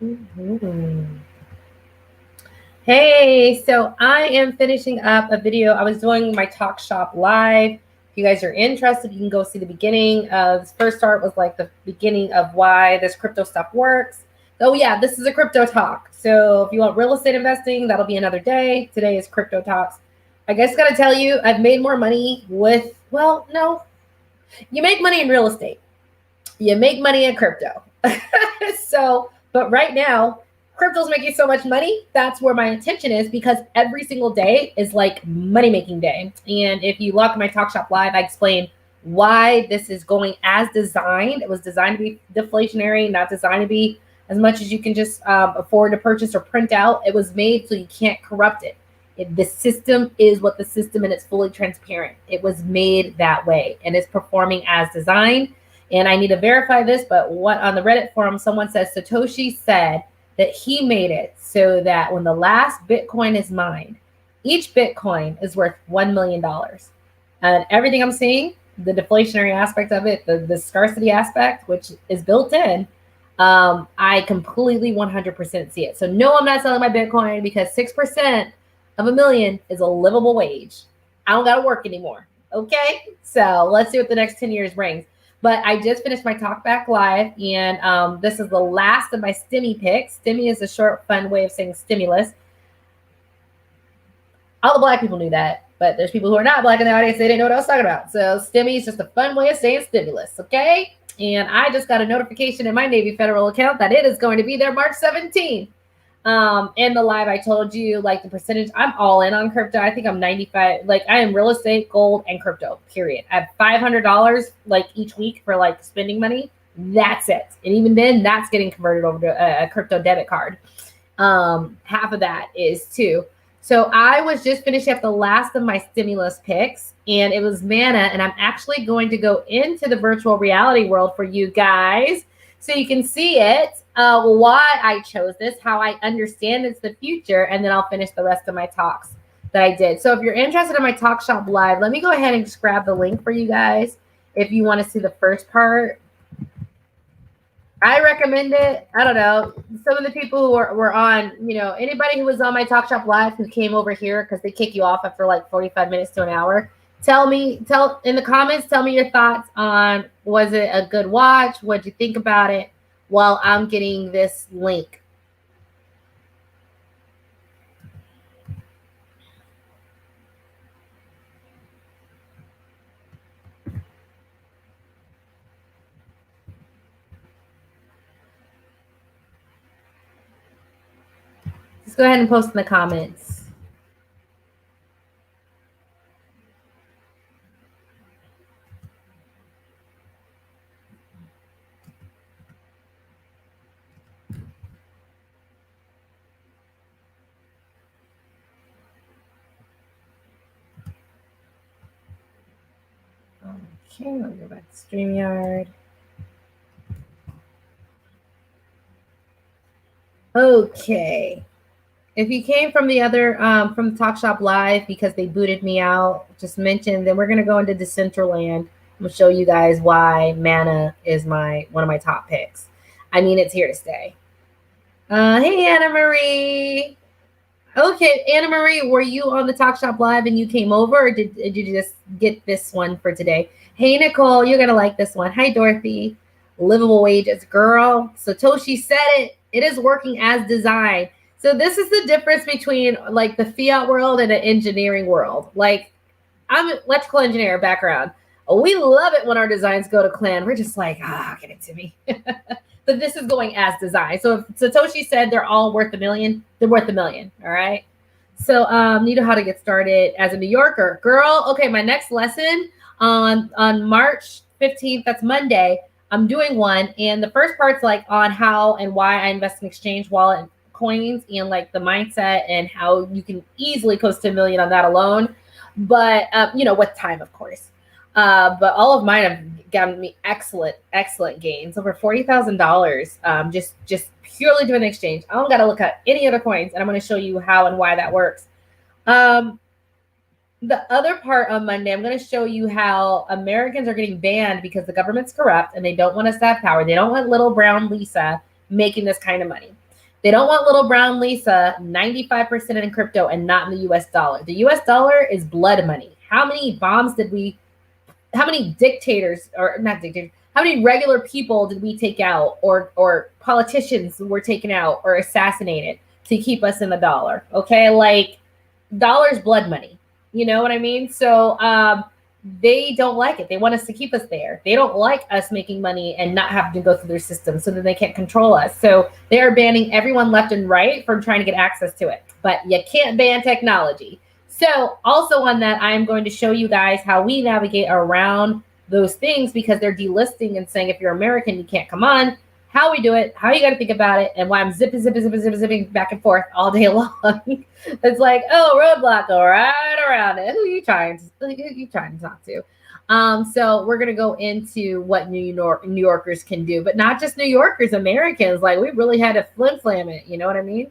Mhm. Hey, so I am finishing up a video. I was doing my Talk Shop live. If you guys are interested, you can go see the beginning. This first start was like the beginning of why this crypto stuff works. Oh yeah, this is a crypto talk. So if you want real estate investing, that'll be another day. Today is crypto talks. I guess gotta tell you, I've made more money with, well, no, you make money in real estate. You make money in crypto. So, but right now, crypto's making so much money. That's where my attention is because every single day is like money making day. And if you look at my Talk Shop Live, I explain why this is going as designed. It was designed to be deflationary, not designed to be as much as you can just afford to purchase or print out. It was made so you can't corrupt it. The system is what the system, and it's fully transparent. It was made that way and it's performing as designed. And I need to verify this, but what on the Reddit forum, someone says Satoshi said that he made it so that when the last Bitcoin is mined, each Bitcoin is worth $1 million. And everything I'm seeing, the deflationary aspect of it, the scarcity aspect, which is built in, I completely 100% see it. So no, I'm not selling my Bitcoin because 6% of a million is a livable wage. I don't got to work anymore. Okay. So let's see what the next 10 years brings. But I just finished my talk back live, and this is the last of my Stimmy Picks. Stimmy is a short, fun way of saying stimulus. All the black people knew that, but there's people who are not black in the audience. They didn't know what I was talking about. So Stimmy is just a fun way of saying stimulus, okay? And I just got a notification in my Navy Federal account that it is going to be there March 17th. In the live, I told you like the percentage. I'm all in on crypto. I think I'm 95. Like I am real estate, gold, and crypto. Period. I have $500 like each week for like spending money. That's it. And even then, that's getting converted over to a crypto debit card. Half of that is too. So I was just finishing up the last of my stimulus picks, and it was Mana. And I'm actually going to go into the virtual reality world for you guys so you can see it, why I chose this, how I understand it's the future, and then I'll finish the rest of my talks that I did. So if you're interested in my Talk Shop Live, let me go ahead and just grab the link for you guys if you want to see the first part. I recommend it. I don't know. Some of the people who were on, anybody who was on my Talk Shop Live who came over here because they kick you off after like 45 minutes to an hour. Tell in the comments, tell me your thoughts on, was it a good watch? What'd you think about it while I'm getting this link? Just go ahead and post in the comments. Okay, I'll go back to StreamYard. Okay. If you came from the other from Talk Shop Live because they booted me out, just mention, then we're gonna go into Decentraland. I'm gonna show you guys why Mana is one of my top picks. I mean, it's here to stay. Hey Anna Marie. Okay, Anna Marie, were you on the Talk Shop Live and you came over, or did you just get this one for today? Hey Nicole, you're gonna like this one. Hi Dorothy. Livable wages, girl. Satoshi said it. It is working as designed. So this is the difference between like the fiat world and the engineering world. Like I'm an electrical engineer background. We love it when our designs go to clan. We're just like, get it to me. But this is going as designed. So if Satoshi said they're all worth $1 million, they're worth $1 million. All right. So you know how to get started as a New Yorker. Girl, okay, my next lesson on March 15th, that's Monday, I'm doing one. And the first part's like on how and why I invest in exchange wallet coins and like the mindset and how you can easily close to $1 million on that alone. But with time, of course. But all of mine have gotten me excellent gains, over $40,000. Just purely doing the exchange. I don't got to look at any other coins, and I'm going to show you how and why that works. The other part on Monday, I'm going to show you how Americans are getting banned because the government's corrupt and they don't want us to have power. They don't want little brown Lisa making this kind of money. They don't want little brown Lisa 95% in crypto and not in the US dollar. The US dollar is blood money. How many bombs did we, how many dictators, or not dictators, how many regular people did we take out, or politicians were taken out or assassinated to keep us in the dollar? Okay, like dollar's blood money. You know what I mean? So they don't like it. They want us to keep us there. They don't like us making money and not having to go through their system, so that they can't control us. So they are banning everyone left and right from trying to get access to it. But you can't ban technology. So also on that, I'm going to show you guys how we navigate around those things, because they're delisting and saying if you're American, you can't come on. How we do it, how you got to think about it, and why I'm zipping back and forth all day long. It's like, oh, roadblock, go right around it. Who you trying to talk to? So we're gonna go into what New Yorkers can do, but not just New Yorkers, Americans. Like, we really had to flim it. You know what I mean?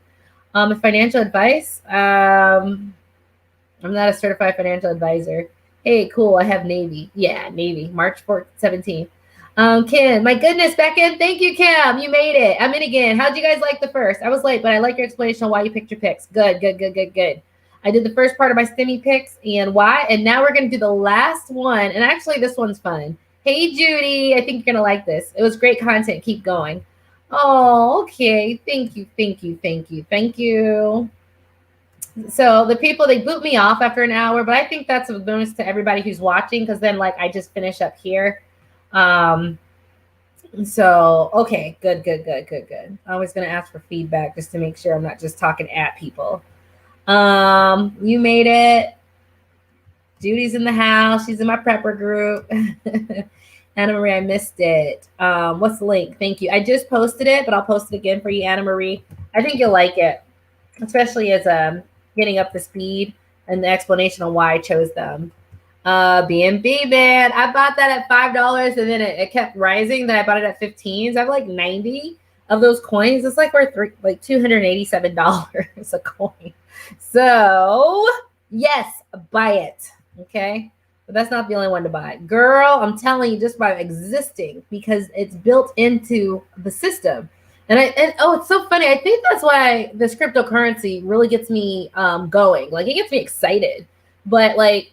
Financial advice. I'm not a certified financial advisor. Hey, cool. I have Navy. Yeah, Navy. March 4th, 17th. Kim, my goodness, back in. Thank you, Kim. You made it. I'm in again. How'd you guys like the first? I was late, but I like your explanation on why you picked your picks. Good. I did the first part of my Stimmy Picks and why, and now we're going to do the last one. And actually, this one's fun. Hey, Judy. I think you're going to like this. It was great content. Keep going. Oh, okay. Thank you. So the people, they boot me off after an hour, but I think that's a bonus to everybody who's watching, because then, like, I just finish up here. So, okay, good. I was going to ask for feedback just to make sure I'm not just talking at people. You made it. Judy's in the house. She's in my prepper group. Anna Marie, I missed it. What's the link? Thank you. I just posted it, but I'll post it again for you, Anna Marie. I think you'll like it, especially as getting up to speed and the explanation on why I chose them. BNB, man, I bought that at $5 and then it kept rising. Then I bought it at 15. So I have like 90 of those coins. It's like worth like $287 a coin. So yes, buy it. Okay. But that's not the only one to buy. Girl, I'm telling you, just by existing, because it's built into the system. And it's so funny. I think that's why this cryptocurrency really gets me going. Like, it gets me excited. But like,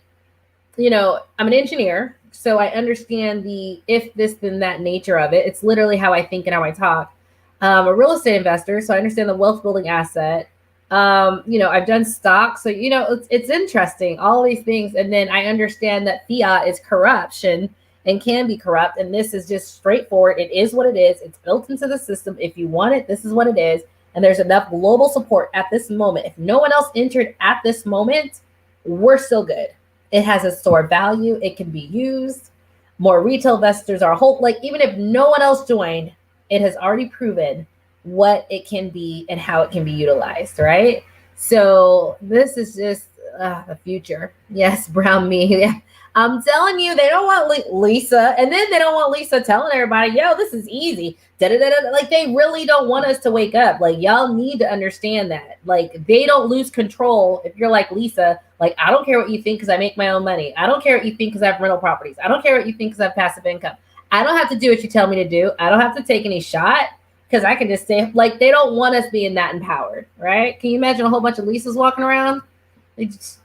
you know, I'm an engineer, so I understand the if this then that nature of it. It's literally how I think and how I talk. A real estate investor, so I understand the wealth building asset. You know, I've done stocks, so you know, it's interesting, all these things. And then I understand that fiat is corruption and can be corrupt, and this is just straightforward. It is what it is. It's built into the system. If you want it, this is what it is. And there's enough global support at this moment. If no one else entered at this moment, we're still good. It has a store value. It can be used. More retail investors are like, even if no one else joined, it has already proven what it can be and how it can be utilized, right? So this is just the future. Yes, brown me. Yeah. I'm telling you, they don't want Lisa, and then they don't want Lisa telling everybody, yo, this is easy. Like, they really don't want us to wake up. Like, y'all need to understand that. Like, they don't lose control if you're like Lisa. Like, I don't care what you think because I make my own money. I don't care what you think because I have rental properties. I don't care what you think because I have passive income. I don't have to do what you tell me to do. I don't have to take any shot because I can just stay. Like, they don't want us being that empowered, right? Can you imagine a whole bunch of Lisas walking around? They just,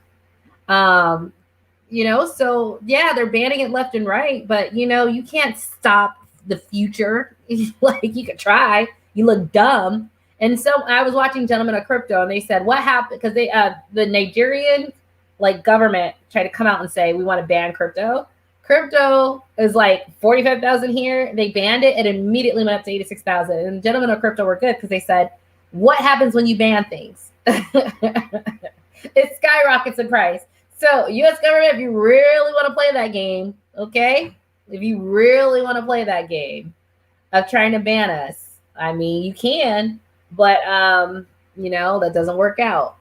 you know, so yeah, they're banning it left and right, but you know, you can't stop the future. Like, you could try. You look dumb. And so I was watching Gentlemen of Crypto, and they said what happened because they the Nigerian like government tried to come out and say we want to ban crypto. Crypto is like 45,000 here. They banned it. It immediately went up to 86,000. And Gentlemen of Crypto were good because they said, what happens when you ban things? It skyrockets in price. So U.S. government, if you really want to play that game, okay? If you really want to play that game of trying to ban us, I mean, you can, but, you know, that doesn't work out.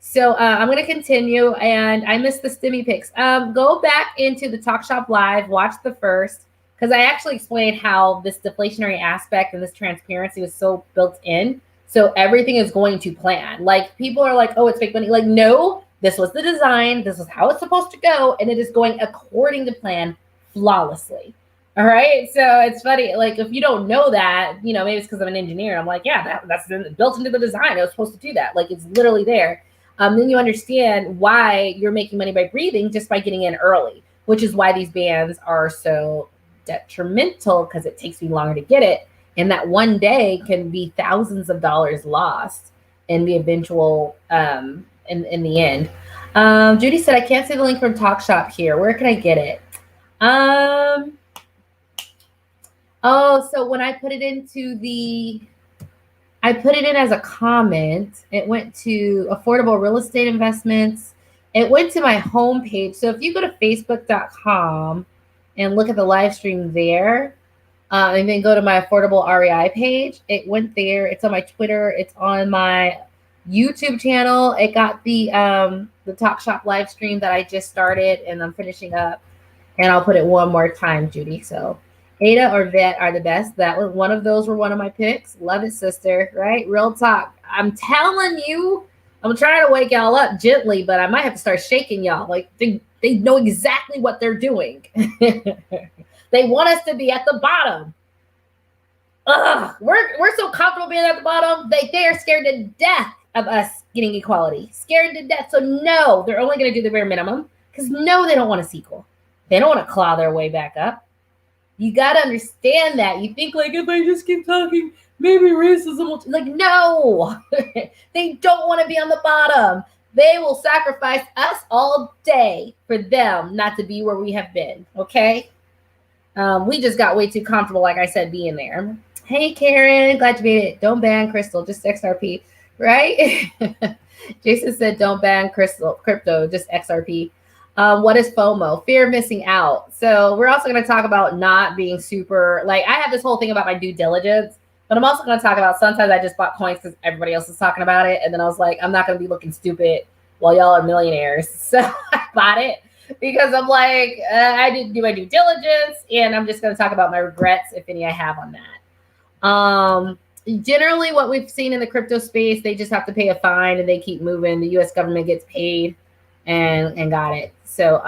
So I'm going to continue, and I missed the Stimmy Picks. Go back into the Talk Shop Live, watch the first, because I actually explained how this deflationary aspect and this transparency was so built in. So everything is going to plan. Like, people are like, oh, it's fake money. Like, no. This was the design. This is how it's supposed to go. And it is going according to plan flawlessly. All right. So it's funny. Like, if you don't know that, you know, maybe it's because I'm an engineer. I'm like, yeah, that's built into the design. I was supposed to do that. Like, it's literally there. Then you understand why you're making money by breathing just by getting in early, which is why these bans are so detrimental, because it takes me longer to get it. And that one day can be thousands of dollars lost in the eventual, in the end. Judy said, I can't see the link from Talk Shop here. Where can I get it? Oh, so when I put it I put it in as a comment. It went to affordable real estate investments. It went to my homepage. So if you go to facebook.com and look at the live stream there, and then go to my affordable REI page, it went there. It's on my Twitter. It's on my YouTube channel. It got the Talk Shop live stream that I just started and I'm finishing up. And I'll put it one more time, Judy. So Ada or Vet are the best. That was one of those were one of my picks. Love it, sister. Right? Real talk. I'm telling you, I'm trying to wake y'all up gently, but I might have to start shaking y'all. Like they know exactly what they're doing. They want us to be at the bottom. Ugh, we're so comfortable being at the bottom. They are scared to death of us getting equality. Scared to death. So no, they're only going to do the bare minimum because no, they don't want a sequel. They don't want to claw their way back up. You got to understand that. You think like, if I just keep talking, maybe racism will... Like, no. They don't want to be on the bottom. They will sacrifice us all day for them not to be where we have been. Okay? We just got way too comfortable, like I said, being there. Hey, Karen. Glad you made it. Don't ban Crystal. Just XRP. Right? Jason said, don't ban crypto. Just XRP. What is FOMO? Fear of missing out. So we're also going to talk about not being super, like I have this whole thing about my due diligence, but I'm also going to talk about sometimes I just bought coins because everybody else is talking about it. And then I was like, I'm not going to be looking stupid while y'all are millionaires. So I bought it because I'm like, I didn't do my due diligence. And I'm just going to talk about my regrets, if any I have on that. Generally what we've seen in the crypto space, they just have to pay a fine and they keep moving. The US government gets paid and got it. So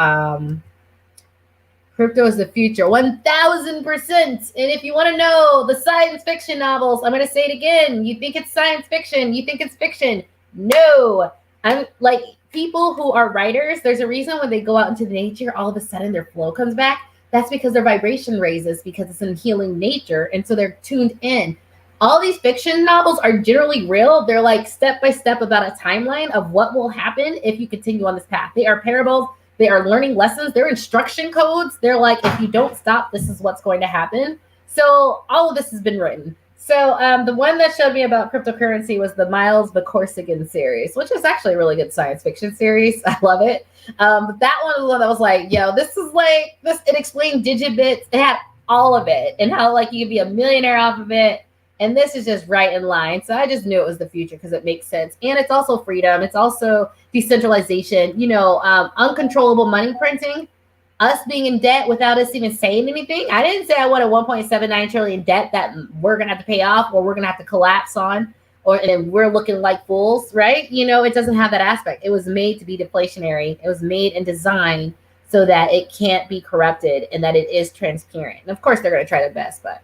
crypto is the future, 1,000%. And if you want to know the science fiction novels, I'm going to say it again. You think it's science fiction. You think it's fiction. No. I'm like people who are writers. There's a reason when they go out into nature, all of a sudden their flow comes back. That's because their vibration raises because it's in healing nature. And so they're tuned in. All these fiction novels are generally real. They're like step by step about a timeline of what will happen if you continue on this path. They are parables. They are learning lessons. They're instruction codes. They're like, if you don't stop, this is what's going to happen. So all of this has been written. So the one that showed me about cryptocurrency was the Miles Corsican series, which is actually a really good science fiction series. I love it. But that one was the one that was like, yo, this is like this. It explained digibits. It had all of it and how like you could be a millionaire off of it. And this is just right in line. So I just knew it was the future because it makes sense. And it's also freedom. It's also decentralization, you know, uncontrollable money printing, us being in debt without us even saying anything. I didn't say I wanted 1.79 trillion debt that we're going to have to pay off or we're going to have to collapse on and we're looking like fools, right? You know, it doesn't have that aspect. It was made to be deflationary. It was made and designed so that it can't be corrupted and that it is transparent. And of course, they're going to try their best, but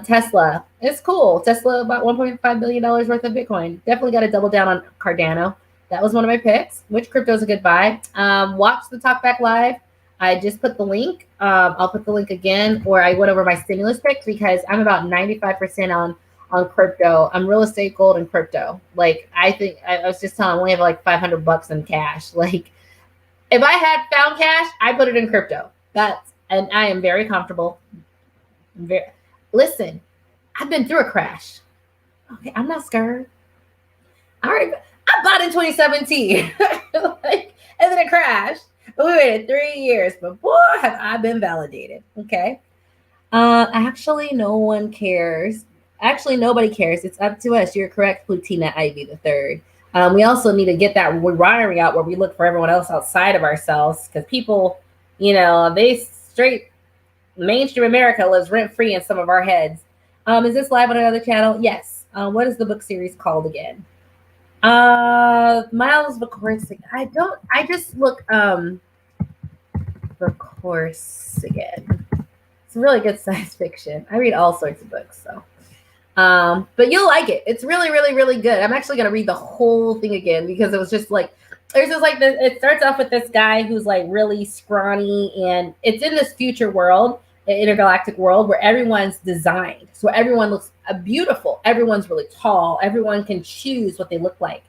Tesla, it's cool. Tesla about $1.5 billion worth of Bitcoin. Definitely got to double down on Cardano. That was one of my picks. Which crypto is a good buy? Watch the Talkback Live. I just put the link. I'll put the link again, or I went over my stimulus picks because I'm about 95% on crypto. I'm real estate, gold, and crypto. Like I think I was just telling, I only have like $500 in cash. Like if I had found cash, I put it in crypto. And I am very comfortable. Listen, I've been through a crash. Okay, I'm not scared. I bought in 2017, like, and then it crashed. But we waited 3 years, but boy, have I been validated. Okay. Actually, no one cares. Actually, nobody cares. It's up to us. You're correct, Plutina Ivy the third. We also need to get that wiring out where we look for everyone else outside of ourselves because people, you know, they straight. Mainstream America lives rent-free in some of our heads. Is this live on another channel? Yes. What is the book series called again? Miles the Course. I just look the course again. really good science fiction. I read all sorts of books, so. But you'll like it. It's really, really, really good. I'm actually gonna read the whole thing again because it was just like there's just like this. It starts off with this guy who's like really scrawny, and it's in this future world, an intergalactic world where everyone's designed, so everyone looks beautiful. Everyone's really tall. Everyone can choose what they look like.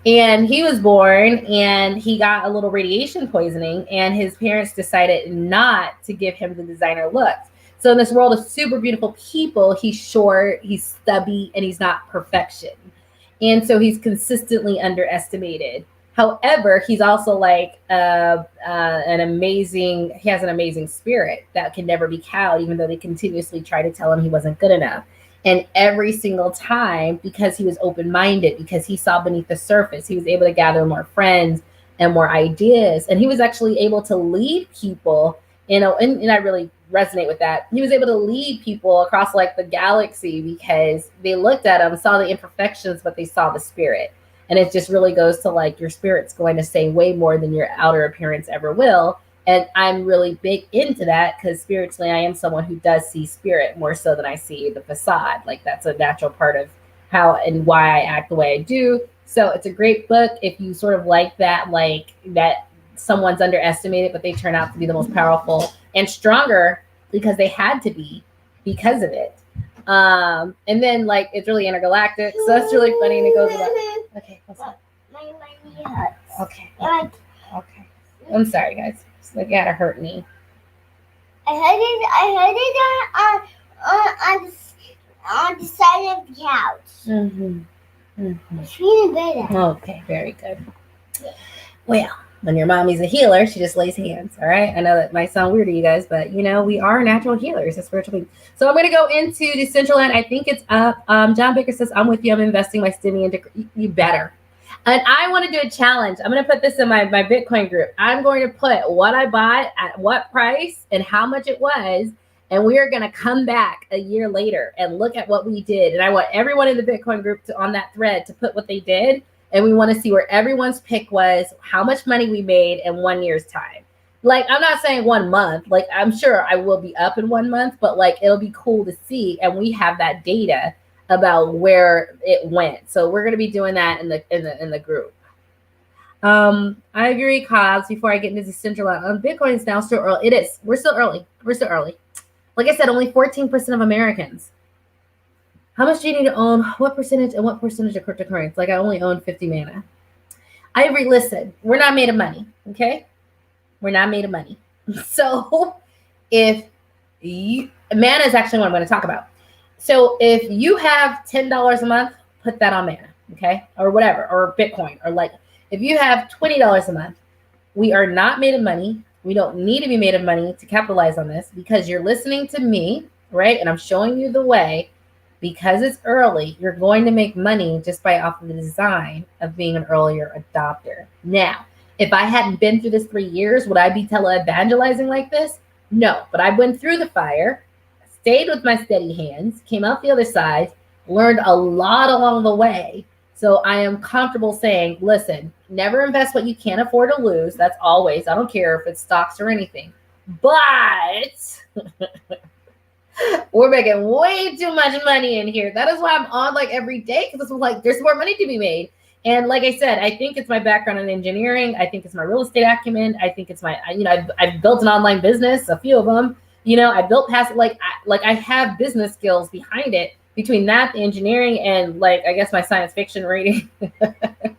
And he was born and he got a little radiation poisoning, and his parents decided not to give him the designer looks. So in this world of super beautiful people, he's short, he's stubby, and he's not perfection. And so he's consistently underestimated. However, he's also like he has an amazing spirit that can never be cowed, even though they continuously try to tell him he wasn't good enough. And every single time, because he was open-minded, because he saw beneath the surface, he was able to gather more friends and more ideas. And he was actually able to lead people, and I really resonate with that. He was able to lead people across like the galaxy because they looked at him, saw the imperfections, but they saw the spirit. And it just really goes to like your spirit's going to say way more than your outer appearance ever will. And I'm really big into that because spiritually, I am someone who does see spirit more so than I see the facade. Like that's a natural part of how and why I act the way I do. So it's a great book if you sort of like that someone's underestimated, but they turn out to be the most powerful and stronger because they had to be because of it. And then like it's really intergalactic, so that's really funny. And it goes about okay. Okay. Okay. I'm sorry, guys. Like, you had a hurt knee. I heard it on the side of the couch. Mm-hmm. Mm-hmm. It's feeling better. Okay, very good. Well, when your mommy's a healer, she just lays hands. All right. I know that might sound weird to you guys, but you know we are natural healers, as spiritual beings. So I'm going to go into the Central Land. I think it's up. John Baker says, "I'm with you. I'm investing my Stimmy into you better." And I want to do a challenge. I'm going to put this in my Bitcoin group. I'm going to put what I bought at what price and how much it was. And we are going to come back a year later and look at what we did. And I want everyone in the Bitcoin group on that thread to put what they did. And we want to see where everyone's pick was, how much money we made in 1 year's time. Like, I'm not saying 1 month. Like, I'm sure I will be up in 1 month, but like, it'll be cool to see. And we have that data about where it went. So we're going to be doing that in the group. I agree, Cobbs, before I get into the Central Land. Bitcoin is now still early. It is. We're still early. Like I said, only 14% of Americans. How much do you need to own? What percentage and what percentage of cryptocurrency? Like I only own 50 mana. Listen, we're not made of money. Okay. We're not made of money. So if mana is actually what I'm going to talk about. So if you have $10 a month, put that on mana, okay? Or whatever, or Bitcoin, or like if you have $20 a month, we are not made of money. We don't need to be made of money to capitalize on this because you're listening to me, right? And I'm showing you the way. Because it's early, you're going to make money just by off of the design of being an earlier adopter. Now, if I hadn't been through this 3 years, would I be tele-evangelizing like this? No, but I went through the fire, stayed with my steady hands, came out the other side, learned a lot along the way. So I am comfortable saying, listen, never invest what you can't afford to lose. That's always, I don't care if it's stocks or anything. But we're making way too much money in here. That is why I'm on like every day, because it's like there's more money to be made. And like I said, I think it's my background in engineering. I think it's my real estate acumen. I think it's my, I've built an online business, a few of them. I built past I have business skills behind it. Between that, the engineering, and like I guess my science fiction reading, I'm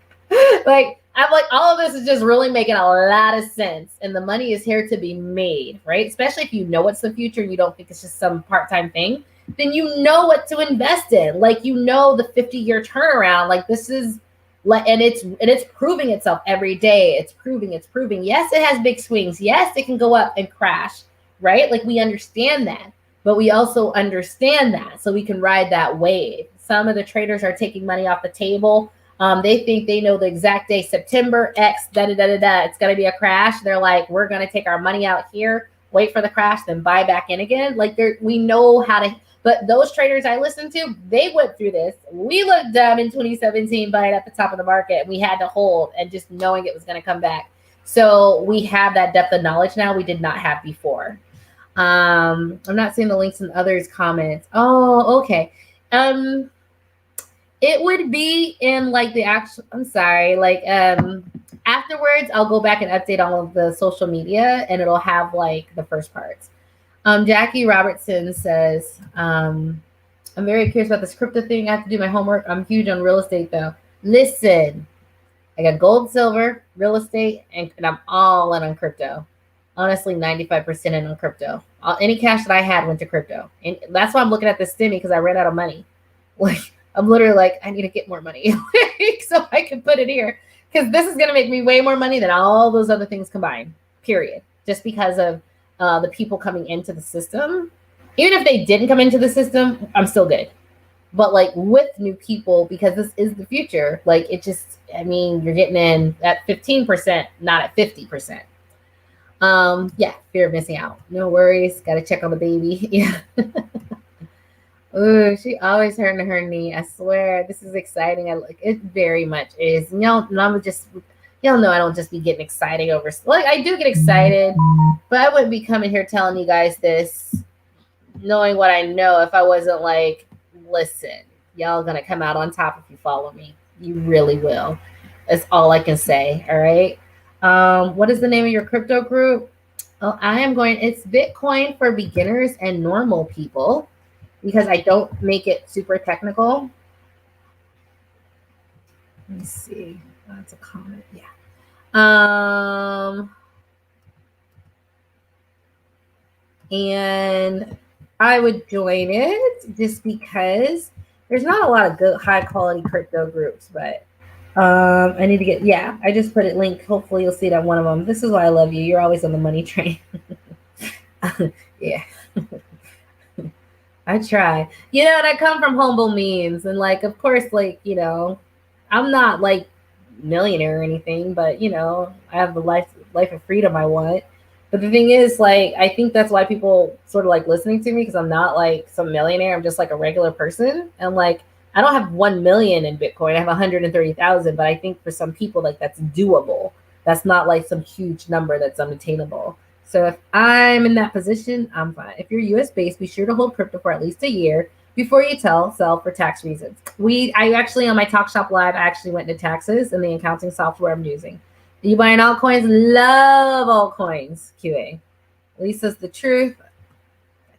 like all of this is just really making a lot of sense, and the money is here to be made, right? Especially if you know what's the future, you don't think it's just some part-time thing, then you know what to invest in. Like the 50-year turnaround. Like this is like, and it's proving itself every day. It's proving. Yes, it has big swings. Yes, it can go up and crash, right? Like we understand that. But we also understand that, so we can ride that wave. Some of the traders are taking money off the table. They think they know the exact day, September X, it's going to be a crash. They're like, we're going to take our money out here, wait for the crash, then buy back in again. Like we know how to, but those traders I listened to, they went through this. We looked dumb in 2017, buying at the top of the market. We had to hold and just knowing it was going to come back. So we have that depth of knowledge now we did not have before. I'm not seeing the links in others' comments. Oh, okay. It would be in like the actual, I'm sorry, like afterwards I'll go back and update all of the social media and it'll have like the first parts. Jackie Robertson says, I'm very curious about this crypto thing. I have to do my homework. I'm huge on real estate though. Listen, I got gold, silver, real estate, and I'm all in on crypto. Honestly, 95% in on crypto. Any cash that I had went to crypto. And that's why I'm looking at this Stimmy because I ran out of money. Like, I'm literally like, I need to get more money so I can put it here. Because this is going to make me way more money than all those other things combined, period. Just because of the people coming into the system. Even if they didn't come into the system, I'm still good. But like with new people, because this is the future, like it just, I mean, you're getting in at 15%, not at 50%. Yeah, fear of missing out. No worries. Got to check on the baby. Yeah. Oh, she always hurting her knee. I swear, this is exciting. I like it very much is. Y'all know I don't just be getting excited over. Like I do get excited, but I wouldn't be coming here telling you guys this, knowing what I know if I wasn't like, listen, y'all gonna come out on top if you follow me. You really will. That's all I can say. All right. What is the name of your crypto group? Oh, it's Bitcoin for beginners and normal people. Because I don't make it super technical. Let me see. That's a comment. Yeah. And I would join it just because there's not a lot of good high quality crypto groups, but I need to get, yeah, I just put it linked. Hopefully you'll see that one of them. This is why I love you. You're always on the money train. Yeah. I try. And I come from humble means. And like, of course, like, I'm not like millionaire or anything, but I have the life of freedom I want. But the thing is, like, I think that's why people sort of like listening to me, because I'm not like some millionaire. I'm just like a regular person. And like, I don't have 1 million in Bitcoin. I have 130,000, but I think for some people, like that's doable. That's not like some huge number that's unattainable. So if I'm in that position, I'm fine. If you're US based, be sure to hold crypto for at least a year before you sell for tax reasons. I actually, on my Talk Shop Live, I actually went into taxes and the accounting software I'm using. Are you buying altcoins? Love altcoins, QA. Lisa's the truth. I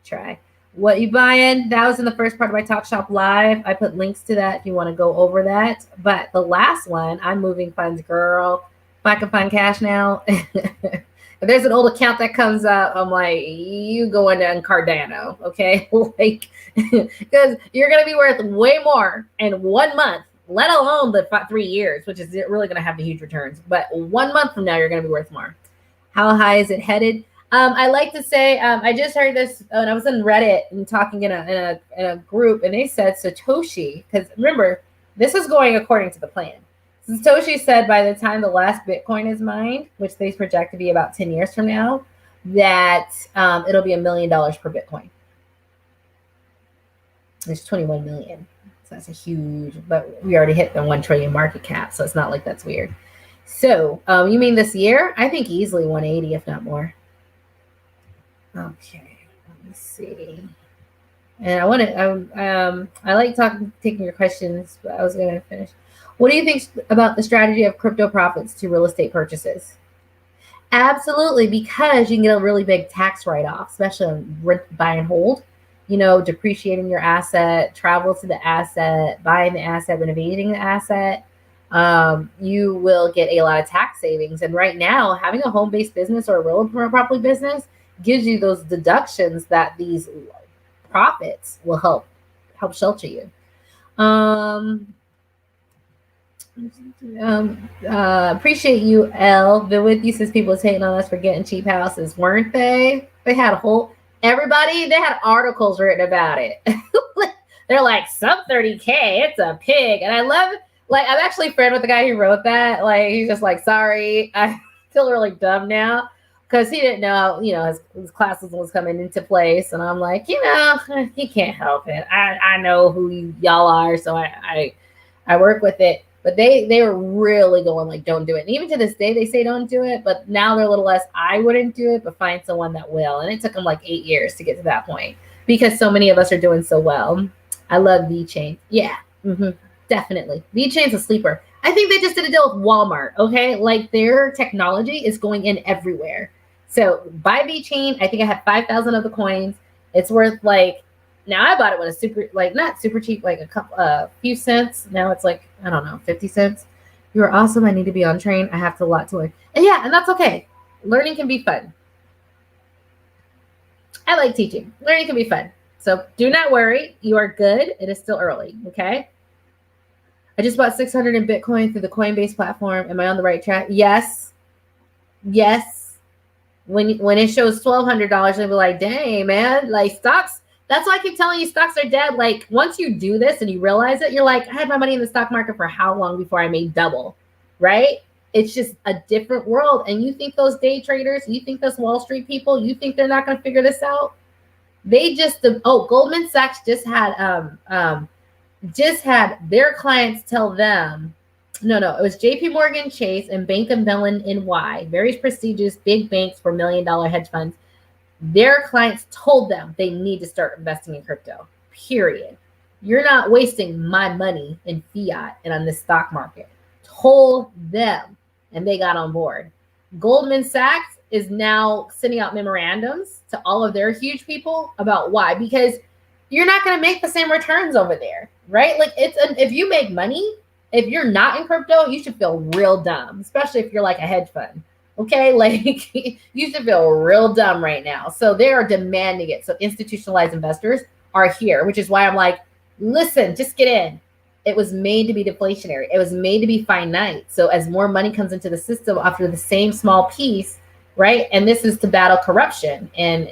try. What you buying? That was in the first part of my Talk Shop Live. I put links to that if you want to go over that. But the last one, I'm moving funds, girl. If I can find cash now. If there's an old account that comes up, I'm like, you go into Cardano, okay? Like, because you're going to be worth way more in 1 month, let alone the 3 years, which is really going to have the huge returns. But 1 month from now, you're going to be worth more. How high is it headed? I like to say, I just heard this, and I was in Reddit and talking in a group, and they said Satoshi, because remember, this is going according to the plan. Satoshi said by the time the last Bitcoin is mined, which they project to be about 10 years from now, that it'll be $1 million per Bitcoin. There's 21 million. So that's a huge, but we already hit the 1 trillion market cap. So it's not like that's weird. So you mean this year? I think easily 180, if not more. Okay, let me see. And I like taking your questions, but I was going to finish. What do you think about the strategy of crypto profits to real estate purchases? Absolutely, because you can get a really big tax write-off, especially on buy and hold, depreciating your asset, travel to the asset, buying the asset, renovating the asset. You will get a lot of tax savings. And right now, having a home-based business or a real property business gives you those deductions that these profits will help shelter you. Appreciate you, L. Been with you since people was hating on us for getting cheap houses, weren't they? They had they had articles written about it. They're like, sub 30K, it's a pig. And I love, like, I'm actually friend with the guy who wrote that. Like, he's just like, sorry, I feel really dumb now. Because he didn't know, his classes was coming into place. And I'm like, he can't help it. I know who y'all are, so I work with it. But they were really going like, don't do it. And even to this day, they say don't do it. But now they're a little less, I wouldn't do it, but find someone that will. And it took them like 8 years to get to that point because so many of us are doing so well. I love VeChain. Yeah, definitely. VeChain's a sleeper. I think they just did a deal with Walmart, okay? Like their technology is going in everywhere. So buy VeChain. I think I have 5,000 of the coins. It's worth like, now I bought it when it's super, like not super cheap, like a few cents. Now it's like, I don't know, 50 cents. You are awesome. I need to be on train. I have a lot to learn. And yeah, and that's okay. Learning can be fun. I like teaching. Learning can be fun. So do not worry. You are good. It is still early, okay? I just bought 600 in Bitcoin through the Coinbase platform. Am I on the right track? Yes. Yes. When it shows $1,200, they'll be like, dang, man, like stocks. That's why I keep telling you stocks are dead. Like once you do this and you realize it, you're like, I had my money in the stock market for how long before I made double, right? It's just a different world. And you think those day traders, you think those Wall Street people, you think they're not going to figure this out? They just, Goldman Sachs just had their clients tell them, no, it was JP Morgan Chase and Bank of Mellon NY, very prestigious big banks for $1 million hedge funds. Their clients told them they need to start investing in crypto, period. You're not wasting my money in fiat and on the stock market. Told them, and they got on board. Goldman Sachs is now sending out memorandums to all of their huge people about why, because you're not going to make the same returns over there, right? Like if you make money, if you're not in crypto, you should feel real dumb, especially if you're like a hedge fund. Okay, like you should feel real dumb right now. So they are demanding it. So institutionalized investors are here, which is why I'm like, listen, just get in. It was made to be deflationary. It was made to be finite. So as more money comes into the system after the same small piece, right? And this is to battle corruption and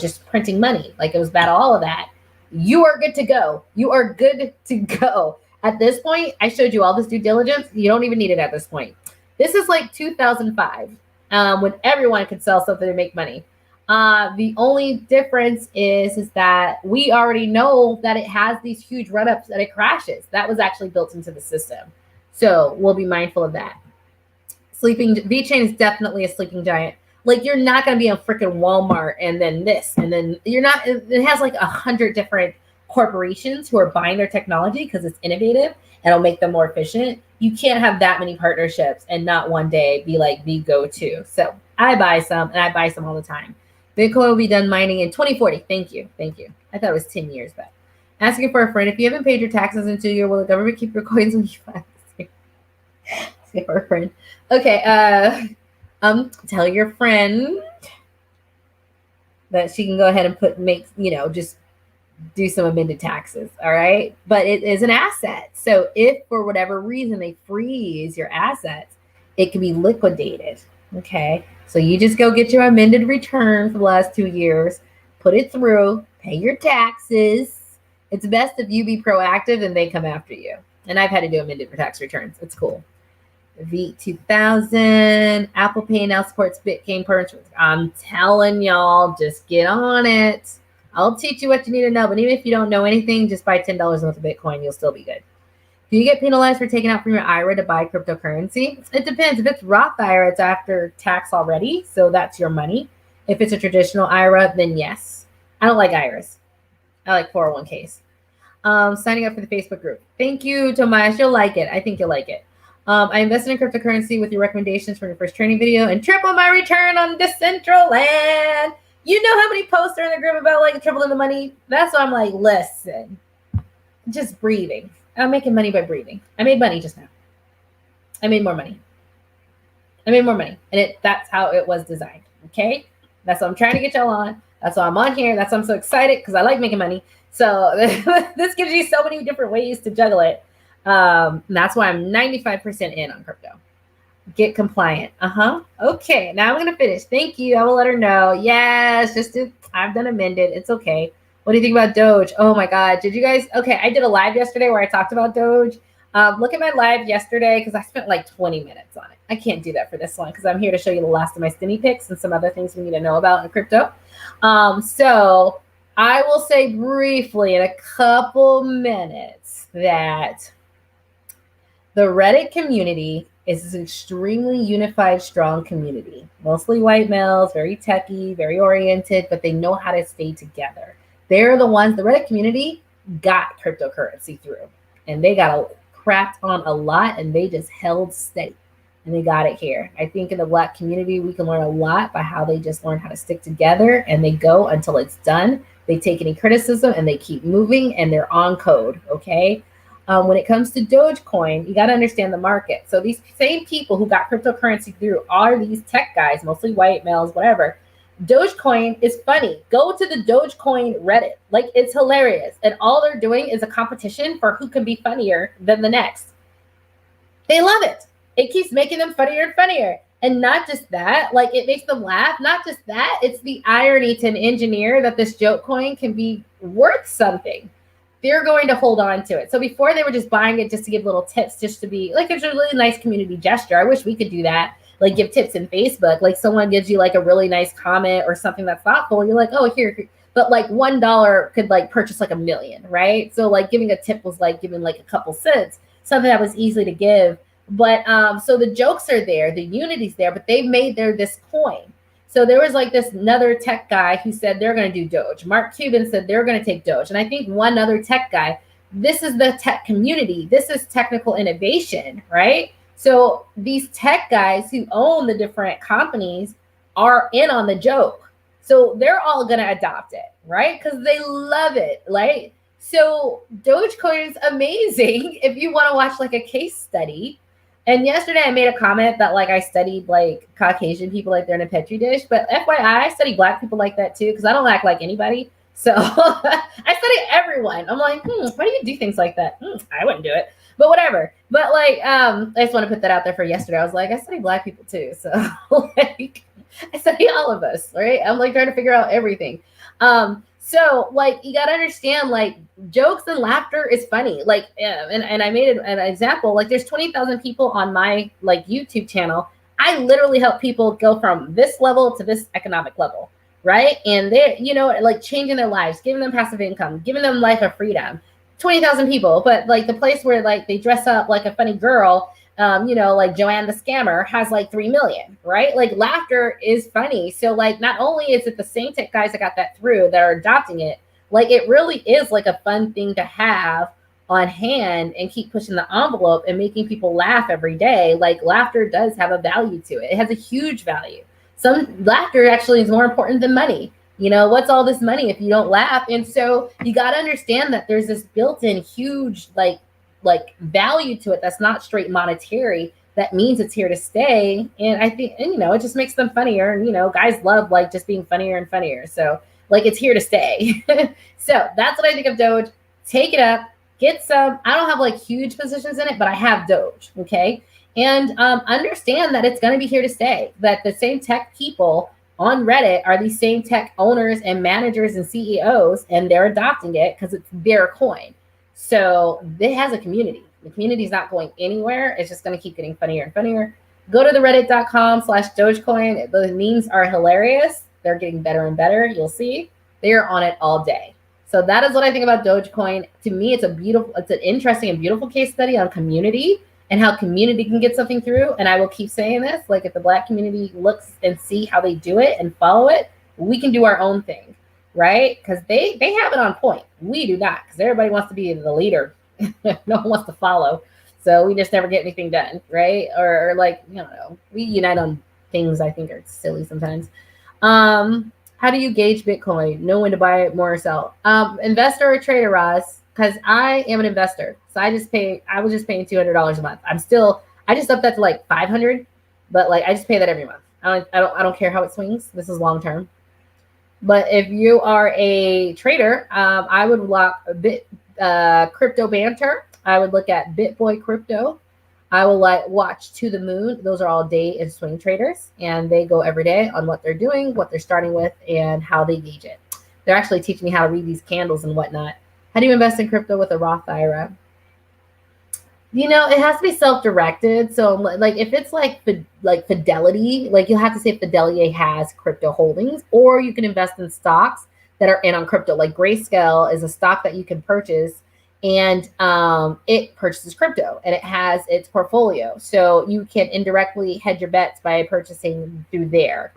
just printing money. Like it was battle all of that. You are good to go. You are good to go. At this point, I showed you all this due diligence. You don't even need it at this point. This is like 2005. When everyone could sell something to make money. The only difference is that we already know that it has these huge run-ups and it crashes. That was actually built into the system. So we'll be mindful of that. VeChain is definitely a sleeping giant. Like you're not going to be on freaking Walmart and then this, and then you're not, it has like 100 different corporations who are buying their technology because it's innovative and it'll make them more efficient. You can't have that many partnerships and not one day be like the go-to. So I buy some and I buy some all the time. Bitcoin will be done mining in 2040. Thank you. I thought it was 10 years back. Asking for a friend. If you haven't paid your taxes in 2 years, will the government keep your coins when you file? Asking for a friend. Okay. Tell your friend that she can go ahead and just do some amended taxes. All right. But it is an asset. So if for whatever reason they freeze your assets, it can be liquidated. Okay. So you just go get your amended return for the last 2 years, put it through, pay your taxes. It's best if you be proactive and they come after you. And I've had to do amended for tax returns. It's cool. V2000, Apple Pay now supports Bitcoin purchase. I'm telling y'all, just get on it. I'll teach you what you need to know. But even if you don't know anything, just buy $10 worth of Bitcoin. You'll still be good. Do you get penalized for taking out from your IRA to buy cryptocurrency? It depends. If it's Roth IRA, it's after tax already. So that's your money. If it's a traditional IRA, then yes. I don't like IRAs. I like 401ks. Signing up for the Facebook group. Thank you, Tomas. You'll like it. I think you'll like it. I invested in cryptocurrency with your recommendations from your first training video and triple my return on Decentraland. You know how many posts are in the group about like tripling the money? That's why I'm like, listen, just breathing. I'm making money by breathing. I made money just now. I made more money. And that's how it was designed. Okay. That's what I'm trying to get y'all on. That's why I'm on here. That's why I'm so excited because I like making money. So this gives you so many different ways to juggle it. That's why I'm 95% in on crypto. Get compliant. Okay, now I'm gonna finish. Thank you. I will let her know. Yes, I've done amended. It's okay. What do you think about Doge? Oh my God. Did you guys? Okay, I did a live yesterday where I talked about Doge. Look at my live yesterday because I spent like 20 minutes on it. I can't do that for this one because I'm here to show you the last of my Stimmy Picks and some other things we need to know about in crypto. So I will say briefly in a couple minutes that The Reddit community is an extremely unified, strong community. Mostly white males, very techie, very oriented, but they know how to stay together. They're the ones, the Reddit community got cryptocurrency through. And they got crapped on a lot, and they just held steady. And they got it here. I think in the Black community, we can learn a lot by how they just learn how to stick together, and they go until it's done. They take any criticism and they keep moving, and they're on code, okay? When it comes to Dogecoin, you got to understand the market. So these same people who got cryptocurrency through are these tech guys, mostly white males, whatever. Dogecoin is funny. Go to the Dogecoin Reddit. Like, it's hilarious. And all they're doing is a competition for who can be funnier than the next. They love it. It keeps making them funnier and funnier. And not just that, like, it makes them laugh. Not just that, it's the irony to an engineer that this joke coin can be worth something. They're going to hold on to it. So before, they were just buying it just to give little tips, just to be like, it's a really nice community gesture. I wish we could do that. Like, give tips in Facebook. Like, someone gives you like a really nice comment or something that's thoughtful. You're like, oh, here. But like $1 could like purchase like 1,000,000, right? So like giving a tip was like giving like a couple cents, something that was easy to give. But so the jokes are there, the unity's there, but they've made this coin. So there was like this another tech guy who said they're going to do Doge. Mark Cuban said they're going to take Doge. And I think one other tech guy, this is the tech community. This is technical innovation, right? So these tech guys who own the different companies are in on the joke. So they're all going to adopt it, right? Because they love it, right? So Dogecoin is amazing if you want to watch like a case study. And yesterday I made a comment that like I studied like Caucasian people like they're in a Petri dish. But FYI, I study Black people like that too, because I don't act like anybody. So I study everyone. I'm like, why do you do things like that? I wouldn't do it. But whatever. But like, I just want to put that out there for yesterday. I was like, I study Black people too. So like, I study all of us, right? I'm like trying to figure out everything. So like, you got to understand, like, jokes and laughter is funny. Like, and I made an example, like there's 20,000 people on my like YouTube channel. I literally help people go from this level to this economic level, right? And they're, you know, like changing their lives, giving them passive income, giving them life of freedom. 20,000 people, but like the place where like they dress up like a funny girl, you know, like Joanne the Scammer has like 3 million, right? Like laughter is funny. So like, not only is it the same tech guys that got that through that are adopting it, like it really is like a fun thing to have on hand and keep pushing the envelope and making people laugh every day. Like laughter does have a value to it. It has a huge value. Some laughter actually is more important than money. You know, what's all this money if you don't laugh? And so you got to understand that there's this built-in huge like value to it that's not straight monetary. That means it's here to stay. And I think, and you know, it just makes them funnier. And you know, guys love like just being funnier and funnier. So like it's here to stay. So that's what I think of Doge. Take it up, get some. I don't have like huge positions in it, but I have Doge. Okay. And understand that it's going to be here to stay. That the same tech people on Reddit are these same tech owners and managers and CEOs, and they're adopting it because it's their coin. So it has a community. The community is not going anywhere. It's just going to keep getting funnier and funnier. Go to the reddit.com/Dogecoin. The memes are hilarious. They're getting better and better. You'll see. They are on it all day. So that is what I think about Dogecoin. To me, it's an interesting and beautiful case study on community and how community can get something through. And I will keep saying this, like if the Black community looks and see how they do it and follow it, we can do our own thing, right? Because they have it on point. We do not, because everybody wants to be the leader. No one wants to follow. So we just never get anything done, right? Or like, you know, we unite on things I think are silly sometimes. How do you gauge Bitcoin? Know when to buy it, more or sell? Investor or trader, Roz? Because I am an investor. So I was just paying $200 a month. I just upped that to like 500, but like I just pay that every month. I don't care how it swings. This is long term. But if you are a trader, I would lock a bit crypto banter. I would look at BitBoy Crypto. I will watch To the Moon. Those are all day and swing traders, and they go every day on what they're doing, what they're starting with, and how they gauge it. They're actually teaching me how to read these candles and whatnot. How do you invest in crypto with a Roth IRA? You know, it has to be self-directed. So like if it's like Fidelity, like you'll have to say if Fidelity has crypto holdings, or you can invest in stocks that are in on crypto. Like Grayscale is a stock that you can purchase, and it purchases crypto and it has its portfolio. So you can indirectly hedge your bets by purchasing through there.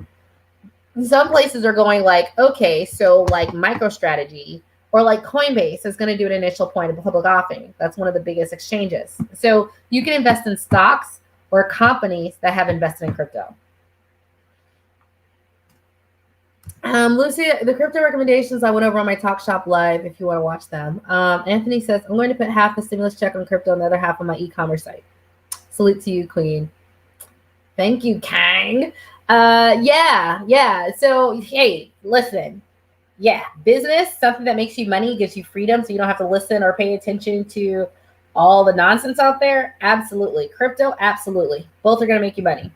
Some places are going like, okay, so like MicroStrategy or like Coinbase is going to do an initial point of public offering. That's one of the biggest exchanges. So you can invest in stocks or companies that have invested in crypto. Lucy, the crypto recommendations I went over on my Talk Shop Live if you want to watch them. Anthony says, I'm going to put half the stimulus check on crypto and the other half on my e-commerce site. Salute to you, Queen. Thank you, Kang. Yeah. So, hey, listen. Yeah, business, something that makes you money, gives you freedom so you don't have to listen or pay attention to all the nonsense out there. Absolutely. Crypto, absolutely. Both are going to make you money.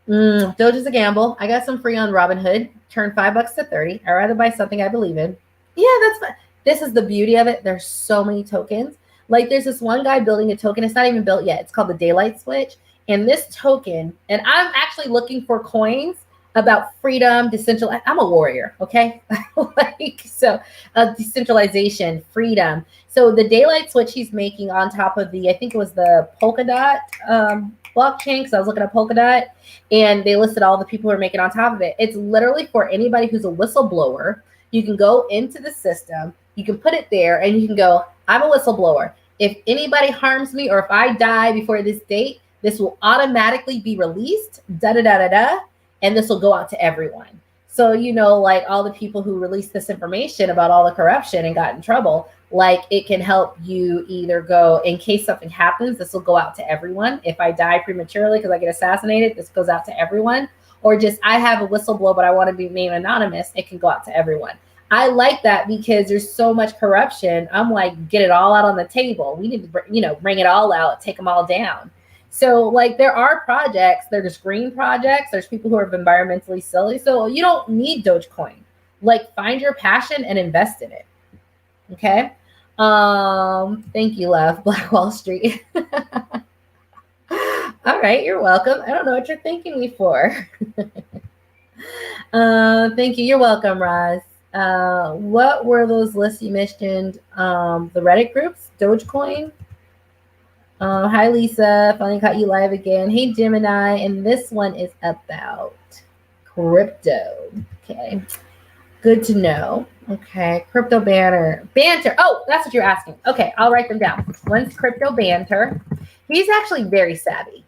Doge is a gamble. I got some free on Robinhood. Turned $5 to 30. I'd rather buy something I believe in. Yeah, that's fine. This is the beauty of it. There's so many tokens. Like there's this one guy building a token. It's not even built yet. It's called the Daylight Switch. And this token, and I'm actually looking for coins about freedom, decentralization. I'm a warrior, okay? Decentralization, freedom. So the Daylight Switch he's making on top of I think it was the Polkadot blockchain, because I was looking at Polkadot, and they listed all the people who are making on top of it. It's literally for anybody who's a whistleblower. You can go into the system, you can put it there, and you can go, I'm a whistleblower. If anybody harms me or if I die before this date, this will automatically be released, and this will go out to everyone. So, like all the people who released this information about all the corruption and got in trouble, like it can help you either go, in case something happens, this will go out to everyone. If I die prematurely because I get assassinated, this goes out to everyone. Or just, I have a whistleblower, but I want to be named anonymous, it can go out to everyone. I like that because there's so much corruption. I'm like, get it all out on the table. We need to, bring it all out, take them all down. So like there are projects, there's green projects, there's people who are environmentally silly. So you don't need Dogecoin. Like find your passion and invest in it. Okay. Thank you, love. Black Wall Street. All right, you're welcome. I don't know what you're thanking me for. Thank you. You're welcome, Roz. What were those lists you mentioned? The Reddit groups, Dogecoin. Hi, Lisa. Finally caught you live again. Hey, Gemini. And this one is about crypto. Okay. Good to know. Okay. Crypto banter. Banter. Oh, that's what you're asking. Okay. I'll write them down. One's crypto banter. He's actually very savvy.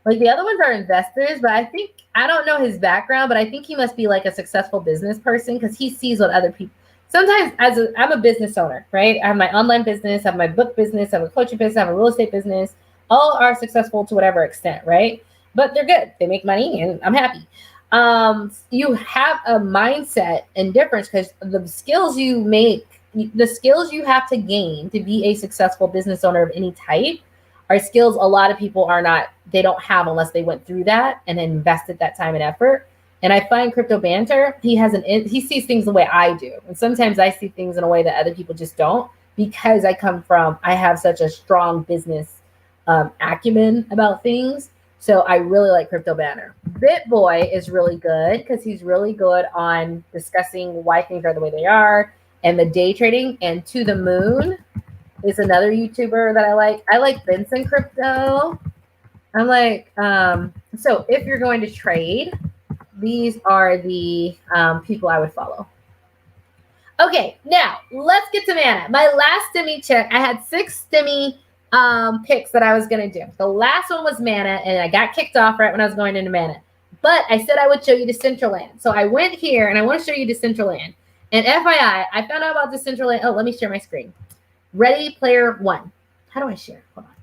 Like the other ones are investors, but I don't know his background, but I think he must be like a successful business person because he sees what other people. Sometimes I'm a business owner, right? I have my online business, I have my book business, I have a coaching business, I have a real estate business. All are successful to whatever extent, right? But they're good. They make money and I'm happy. You have a mindset and difference because the skills you have to gain to be a successful business owner of any type are skills a lot of people they don't have unless they went through that and invested that time and effort. And I find crypto banter, he sees things the way I do. And sometimes I see things in a way that other people just don't because I have such a strong business acumen about things. So I really like crypto banter. BitBoy is really good because he's really good on discussing why things are the way they are and the day trading. And To the Moon is another YouTuber that I like. I like Vincent Crypto. I'm like, so if you're going to trade, these are the people I would follow. Okay, now let's get to Mana. My last Stimmy check, I had 6 Stimmy picks that I was going to do. The last one was Mana, and I got kicked off right when I was going into Mana. But I said I would show you Decentraland. So I went here, and I want to show you Decentraland. And FYI, I found out about Decentraland. Oh, let me share my screen. Ready Player One. How do I share? Hold on.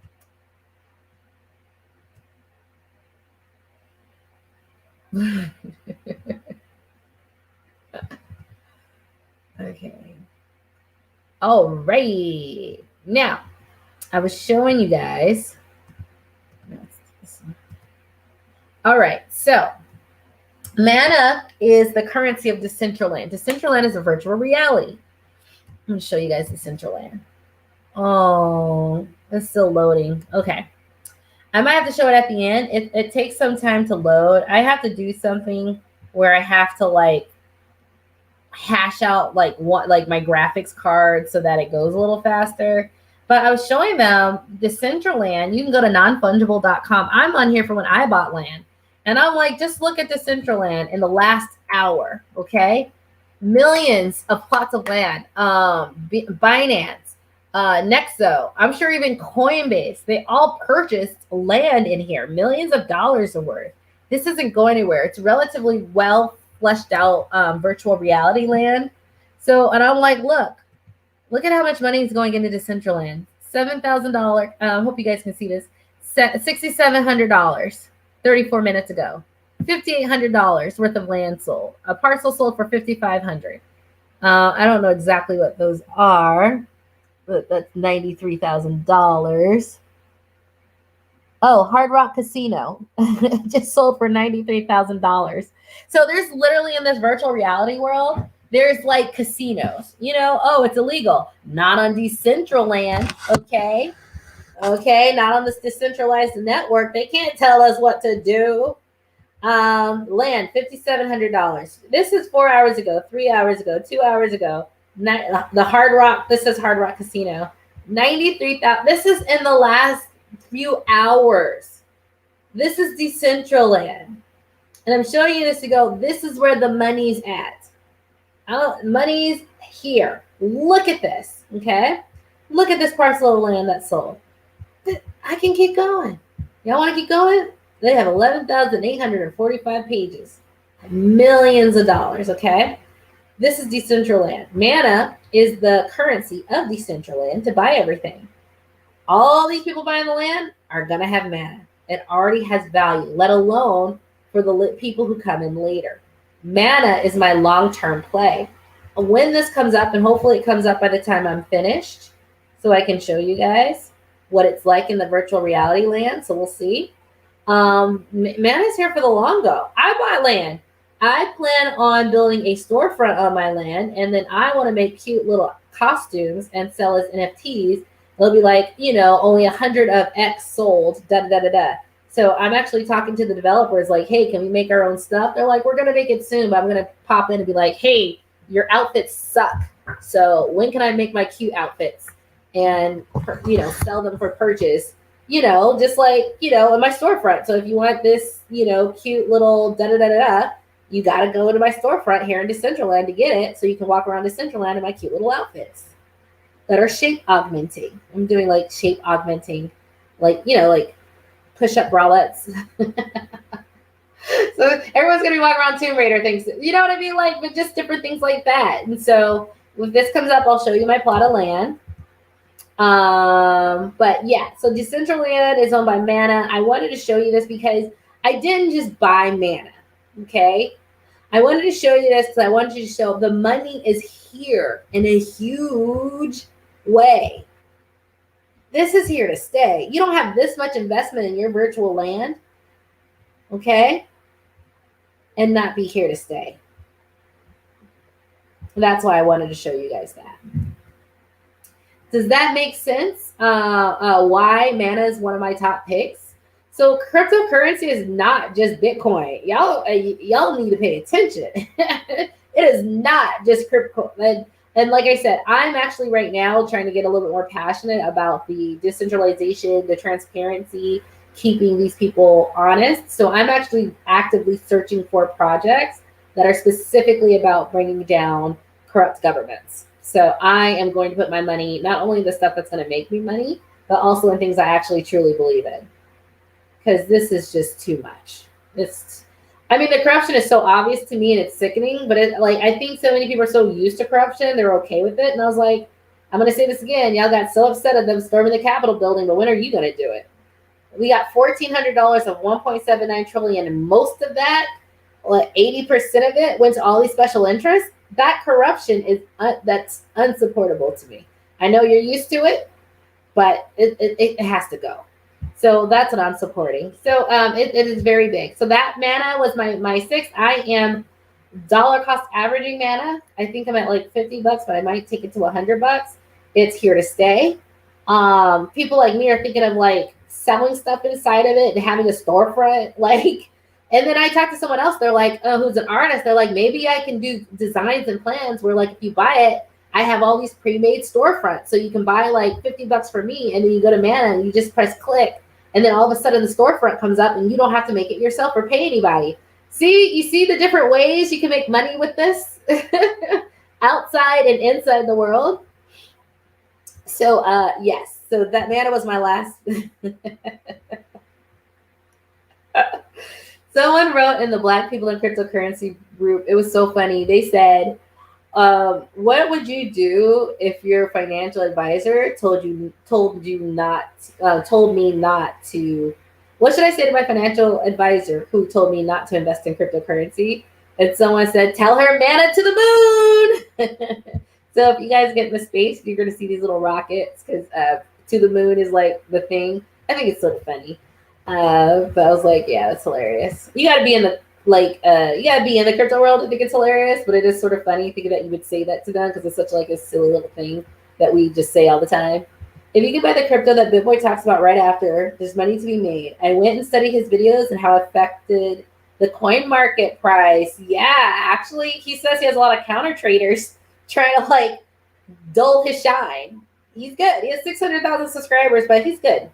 Okay. All right. Now, I was showing you guys. All right. So, Mana is the currency of Decentraland. Decentraland is a virtual reality. I'm going to show you guys Decentraland. Oh, it's still loading. Okay. I might have to show it at the end. It takes some time to load. I have to do something where I have to hash out like my graphics card so that it goes a little faster. But I was showing them Decentraland. You can go to nonfungible.com. I'm on here for when I bought land. And I'm like, just look at Decentraland in the last hour, okay? Millions of plots of land. Binance, Nexo, I'm sure even Coinbase, they all purchased land in here, millions of dollars worth. This isn't going anywhere. It's relatively well fleshed out virtual reality land. So, and I'm like, look at how much money is going into Decentraland. $7,000. Hope you guys can see this. $6,700. 34 minutes ago. $5,800 worth of land sold. A parcel sold for $5,500. I don't know exactly what those are, but that's $93,000. Oh, Hard Rock Casino just sold for $93,000. So there's literally in this virtual reality world, there's like casinos, oh, it's illegal. Not on Decentraland, okay? Okay, not on this decentralized network. They can't tell us what to do. Land, $5,700. This is 4 hours ago, 3 hours ago, 2 hours ago. The Hard Rock, this is Hard Rock Casino. 93,000. This is in the last few hours. This is Decentraland. And I'm showing you this to go, this is where the money's at. Money's here. Look at this, okay? Look at this parcel of land that's sold. I can keep going. Y'all want to keep going? They have 11,845 pages. Millions of dollars, okay? This is Decentraland. Mana is the currency of Decentraland to buy everything. All these people buying the land are going to have mana. It already has value, let alone for the people who come in later. Mana is my long-term play. When this comes up, and hopefully it comes up by the time I'm finished, so I can show you guys what it's like in the virtual reality land. So we'll see. Mana is here for the long go. I bought land. I plan on building a storefront on my land, and then I want to make cute little costumes and sell as NFTs. It'll be like, only 100 of X sold, da-da-da-da-da. So I'm actually talking to the developers like, hey, can we make our own stuff? They're like, we're going to make it soon, but I'm going to pop in and be like, hey, your outfits suck. So when can I make my cute outfits and, sell them for purchase? Just like, in my storefront. So if you want this, cute little da-da-da-da-da, you got to go to my storefront here in Decentraland to get it. So you can walk around Decentraland in my cute little outfits that are shape augmenting. I'm doing like shape augmenting, like push-up bralettes. So everyone's gonna be walking around Tomb Raider things, you know what I mean? Like, but just different things like that. And so when this comes up, I'll show you my plot of land. But yeah, so Decentraland is owned by Mana. I wanted to show you this because I didn't just buy Mana, okay? I wanted to show you this because I wanted you to show the money is here in a huge way. This is here to stay. You don't have this much investment in your virtual land, okay, and not be here to stay. That's why I wanted to show you guys that. Does that make sense? Why Mana is one of my top picks? So cryptocurrency is not just Bitcoin. Y'all need to pay attention. It is not just crypto. And like I said, I'm actually right now trying to get a little bit more passionate about the decentralization, the transparency, keeping these people honest. So I'm actually actively searching for projects that are specifically about bringing down corrupt governments. So I am going to put my money, not only in the stuff that's going to make me money, but also in things I actually truly believe in. Because this is just too much. The corruption is so obvious to me and it's sickening, but I think so many people are so used to corruption, they're okay with it. And I was like, I'm going to say this again. Y'all got so upset at them storming the Capitol building, but when are you going to do it? We got $1,400 of $1.79 trillion, and most of that, 80% of it went to all these special interests. That corruption is that's unsupportable to me. I know you're used to it, but it has to go. So that's what I'm supporting. So it is very big. So that Mana was my sixth. I am dollar cost averaging Mana. I think I'm at like $50, but I might take it to $100. It's here to stay. People like me are thinking of like selling stuff inside of it and having a storefront. Like, And then I talked to someone else. They're like, who's an artist. They're like, maybe I can do designs and plans where like if you buy it, I have all these pre-made storefronts. So you can buy like $50 for me, and then you go to Mana and you just press click. And then all of a sudden the storefront comes up and you don't have to make it yourself or pay anybody. See, you see the different ways you can make money with this outside and inside the world. So yes, so that Mana was my last. Someone wrote in the Black People in Cryptocurrency group, it was so funny. They said, what would you do if your financial advisor told me not to? What should I say to my financial advisor who told me not to invest in cryptocurrency? And someone said, tell her Mana to the moon. So if you guys get in the space, you're going to see these little rockets because to the moon is like the thing. I think it's sort of funny. But I was like, yeah, that's hilarious. You got to be in the crypto world to think it's hilarious, but it is sort of funny thinking that you would say that to them because it's such like a silly little thing that we just say all the time. If you can buy the crypto that BitBoy talks about right after, there's money to be made. I went and studied his videos and how it affected the coin market price. Yeah, actually, he says he has a lot of counter traders trying to like dull his shine. He's good. He has 600,000 subscribers, but he's good.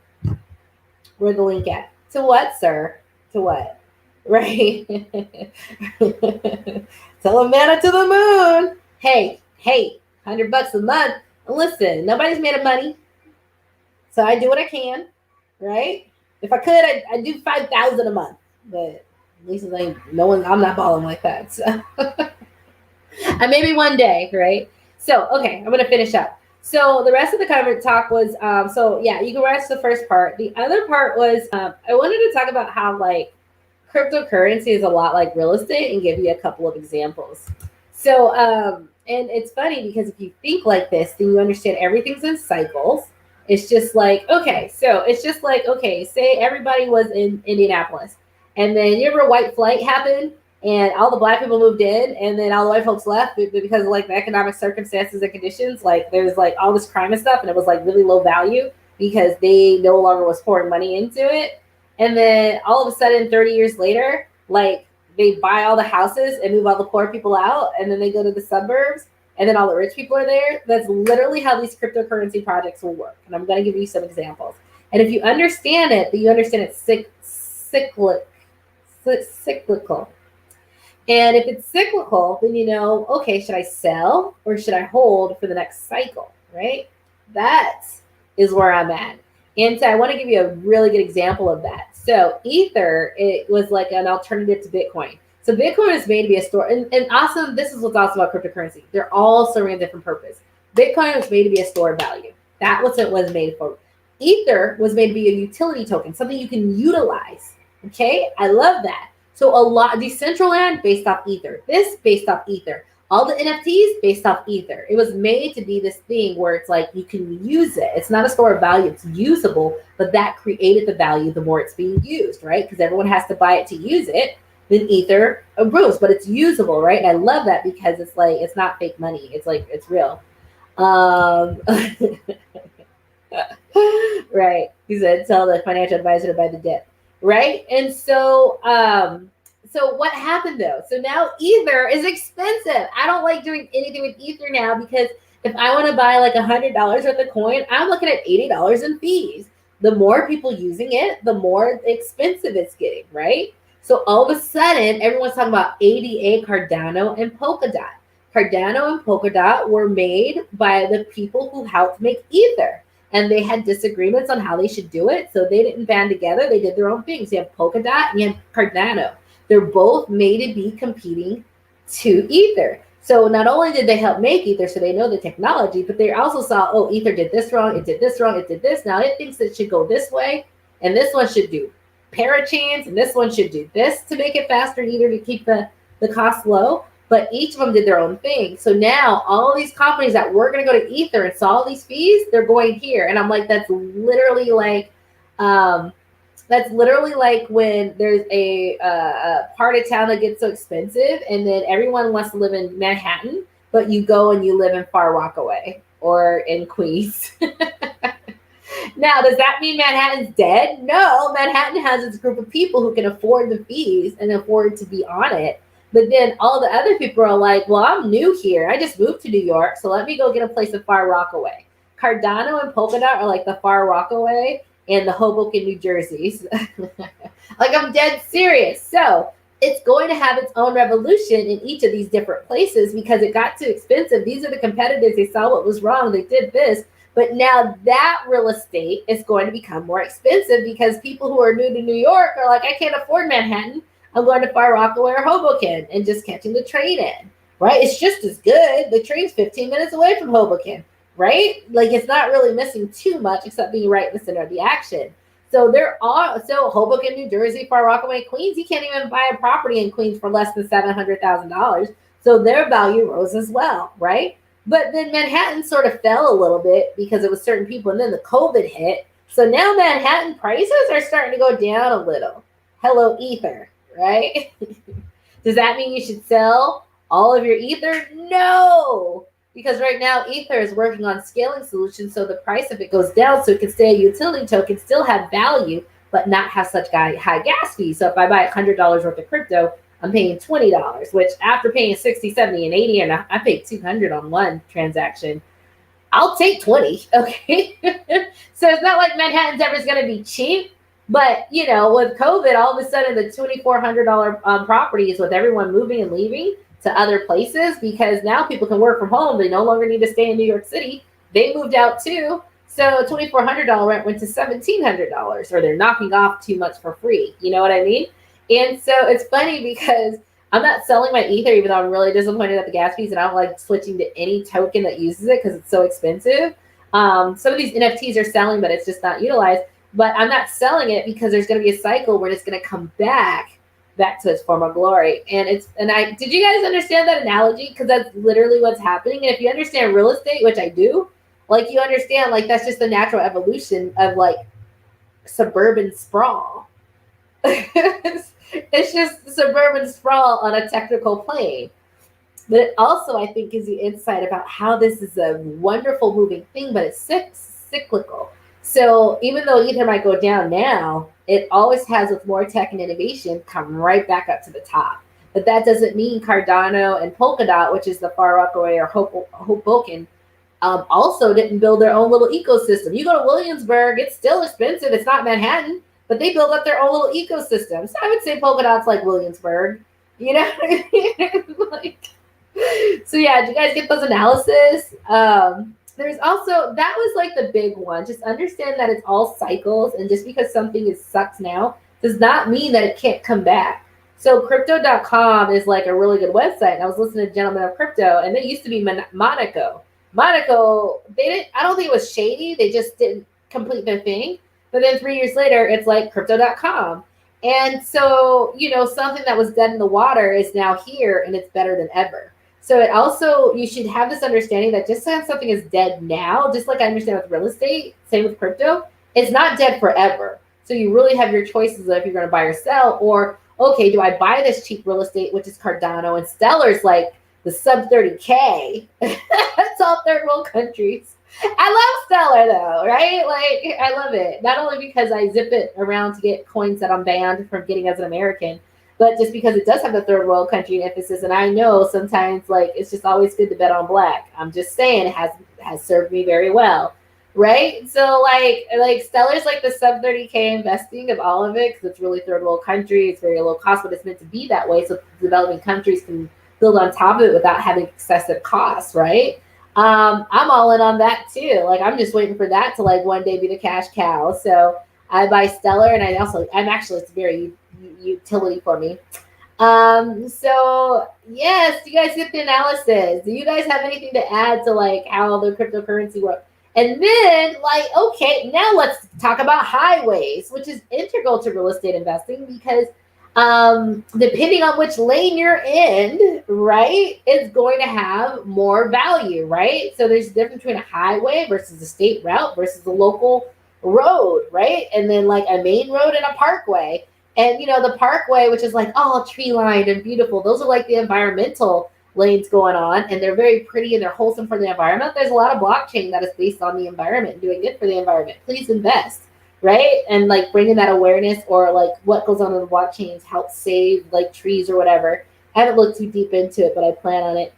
Where's the link at? To what, sir? To what? Right? Tell him Mana to the moon. Hey, $100 a month. Listen, nobody's made of money. So I do what I can, right? If I could, I'd do 5,000 a month. But at least like I'm not balling like that. So maybe one day, right? So, okay, I'm going to finish up. So the rest of the cover talk was, you can watch the first part. The other part was, I wanted to talk about how like cryptocurrency is a lot like real estate and give you a couple of examples. So, and it's funny because if you think like this, then you understand everything's in cycles. It's just like, okay, say everybody was in Indianapolis and then you remember white flight happened and all the Black people moved in and then all the white folks left because of like the economic circumstances and conditions. Like there's like all this crime and stuff and it was like really low value because they no longer was pouring money into it. And then all of a sudden 30 years later, like they buy all the houses and move all the poor people out and then they go to the suburbs and then all the rich people are there. That's literally how these cryptocurrency projects will work. And I'm going to give you some examples. And if you understand it, then you understand it's cyclical. And if it's cyclical, then you know, okay, should I sell or should I hold for the next cycle, right? That is where I'm at. And so I want to give you a really good example of that. So Ether, it was like an alternative to Bitcoin. So Bitcoin is made to be a store. And awesome, this is what's awesome about cryptocurrency. They're all serving a different purpose. Bitcoin was made to be a store of value. That was what it was made for. Ether was made to be a utility token, something you can utilize. Okay, I love that. So a lot, Decentraland based off Ether. This based off Ether. All the NFTs based off Ether. It was made to be this thing where it's like you can use it. It's not a store of value. It's usable, but that created the value the more it's being used, right? Because everyone has to buy it to use it. Then Ether grows, but it's usable, right? And I love that because it's like, it's not fake money. It's like, it's real. Right. He said, tell the financial advisor to buy the dip. Right. And so, so what happened though? So now Ether is expensive. I don't like doing anything with Ether now because if I want to buy like $100 worth of coin, I'm looking at $80 in fees. The more people using it, the more expensive it's getting, right? So all of a sudden, everyone's talking about ADA, Cardano, and Polkadot. Cardano and Polkadot were made by the people who helped make Ether. And they had disagreements on how they should do it. So they didn't band together. They did their own things. You have Polkadot and you have Cardano. They're both made to be competing to Ether. So not only did they help make Ether, so they know the technology, but they also saw, oh, Ether did this wrong. It did this wrong. It did this. Now it thinks it should go this way. And this one should do parachains. And this one should do this to make it faster, Ether to keep the cost low. But each of them did their own thing. So now all these companies that were going to go to Ether and saw all these fees, they're going here. And I'm like, that's literally like when there's a part of town that gets so expensive and then everyone wants to live in Manhattan, but you go and you live in Far Rockaway or in Queens. Now, does that mean Manhattan's dead? No, Manhattan has its group of people who can afford the fees and afford to be on it. But then all the other people are like, well, I'm new here. I just moved to New York, so let me go get a place in Far Rockaway. Cardano and Polkadot are like the Far Rockaway and the Hoboken, New Jersey. Like, I'm dead serious. So it's going to have its own revolution in each of these different places because it got too expensive. These are the competitors. They saw what was wrong. They did this. But now that real estate is going to become more expensive because people who are new to New York are like, I can't afford Manhattan. I'm going to Far Rockaway or Hoboken and just catching the train in, right? It's just as good. The train's 15 minutes away from Hoboken, right? Like, it's not really missing too much except being right in the center of the action. So Hoboken, New Jersey, Far Rockaway, Queens, you can't even buy a property in Queens for less than $700,000. So their value rose as well, right? But then Manhattan sort of fell a little bit because it was certain people, and then the COVID hit. So now Manhattan prices are starting to go down a little. Hello, Ether, right? Does that mean you should sell all of your Ether? No, because right now Ether is working on scaling solutions, so the price of it goes down so it can stay a utility token, still have value, but not have such high gas fees. So if I buy $100 worth of crypto, I'm paying $20, which after paying 60, 70, and 80, and I paid $200 on one transaction, I'll take 20, okay? So it's not like Manhattan's ever going to be cheap, but, you know, with COVID, all of a sudden the $2,400 properties with everyone moving and leaving to other places because now people can work from home. They no longer need to stay in New York City. They moved out too. So $2,400 rent went to $1,700, or they're knocking off too much for free. You know what I mean? And so it's funny because I'm not selling my Ether, even though I'm really disappointed at the gas fees, and I don't like switching to any token that uses it because it's so expensive. Some of these NFTs are selling, but it's just not utilized. But I'm not selling it because there's going to be a cycle where it's going to come back to its former glory. Did you guys understand that analogy? Because that's literally what's happening. And if you understand real estate, which I do, like, you understand, like, that's just the natural evolution of like suburban sprawl. It's just suburban sprawl on a technical plane. But it also, I think, gives you insight about how this is a wonderful moving thing, but it's cyclical. So even though Ether might go down now, it always has, with more tech and innovation, come right back up to the top. But that doesn't mean Cardano and Polkadot, which is the Far Rockaway or Hoboken, also didn't build their own little ecosystem. You go to Williamsburg, it's still expensive. It's not Manhattan. But they build up their own little ecosystem. So I would say Polkadot's like Williamsburg. You know what I mean? Like, so yeah, did you guys get those analysis? There's also, that was like the big one. Just understand that it's all cycles. And just because something sucks now does not mean that it can't come back. So crypto.com is like a really good website. And I was listening to Gentlemen of Crypto, and they used to be Monaco. Monaco, I don't think it was shady. They just didn't complete their thing. But then 3 years later, it's like crypto.com. And so, you know, something that was dead in the water is now here, and it's better than ever. So it also, you should have this understanding that just because something is dead now, just like I understand with real estate, same with crypto, it's not dead forever. So you really have your choices of if you're going to buy or sell, or, okay, do I buy this cheap real estate, which is Cardano, and Stellar's like the sub 30K. It's all third world countries. I love Stellar though, right? Like, I love it. Not only because I zip it around to get coins that I'm banned from getting as an American, but just because it does have the third world country emphasis. And I know sometimes, like, it's just always good to bet on black. I'm just saying, it has served me very well, right? So like Stellar's like the sub 30K investing of all of it because it's really third world country. It's very low cost, but it's meant to be that way so developing countries can build on top of it without having excessive costs, right? I'm all in on that too. Like, I'm just waiting for that to like one day be the cash cow. So I buy Stellar, and it's very utility for me. So yes, you guys get the analysis. Do you guys have anything to add to like how the cryptocurrency works? And then, like, okay, now let's talk about highways, which is integral to real estate investing because depending on which lane you're in, right, it's going to have more value, right? So there's a difference between a highway versus a state route versus a local road, right? And then like a main road and a parkway. And, you know, the parkway, which is like all tree lined and beautiful, those are like the environmental lanes going on, and they're very pretty and they're wholesome for the environment. There's a lot of blockchain that is based on the environment, doing good for the environment. Please invest, right? And like bringing that awareness, or like what goes on in the blockchains helps save like trees or whatever. I haven't looked too deep into it, but I plan on it,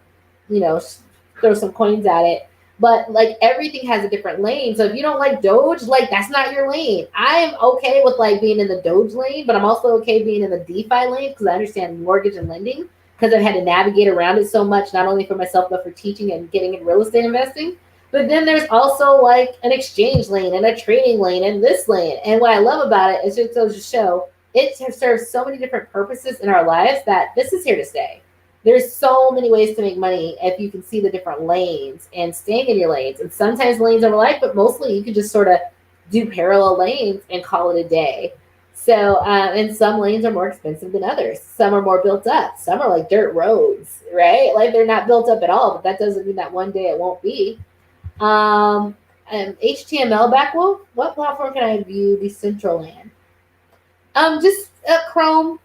throw some coins at it. But like everything has a different lane. So if you don't like Doge, like that's not your lane. I am okay with like being in the Doge lane, but I'm also okay being in the DeFi lane because I understand mortgage and lending, because I've had to navigate around it so much, not only for myself, but for teaching and getting in real estate investing. But then there's also like an exchange lane and a trading lane and this lane. And what I love about it is just goes to show it serves so many different purposes in our lives that this is here to stay. There's so many ways to make money if you can see the different lanes and staying in your lanes. And sometimes lanes overlap, but mostly you can just sort of do parallel lanes and call it a day. So, and some lanes are more expensive than others. Some are more built up. Some are like dirt roads, right? Like they're not built up at all, but that doesn't mean that one day it won't be. And HTML back, well, what platform can I view Decentraland? Just Chrome,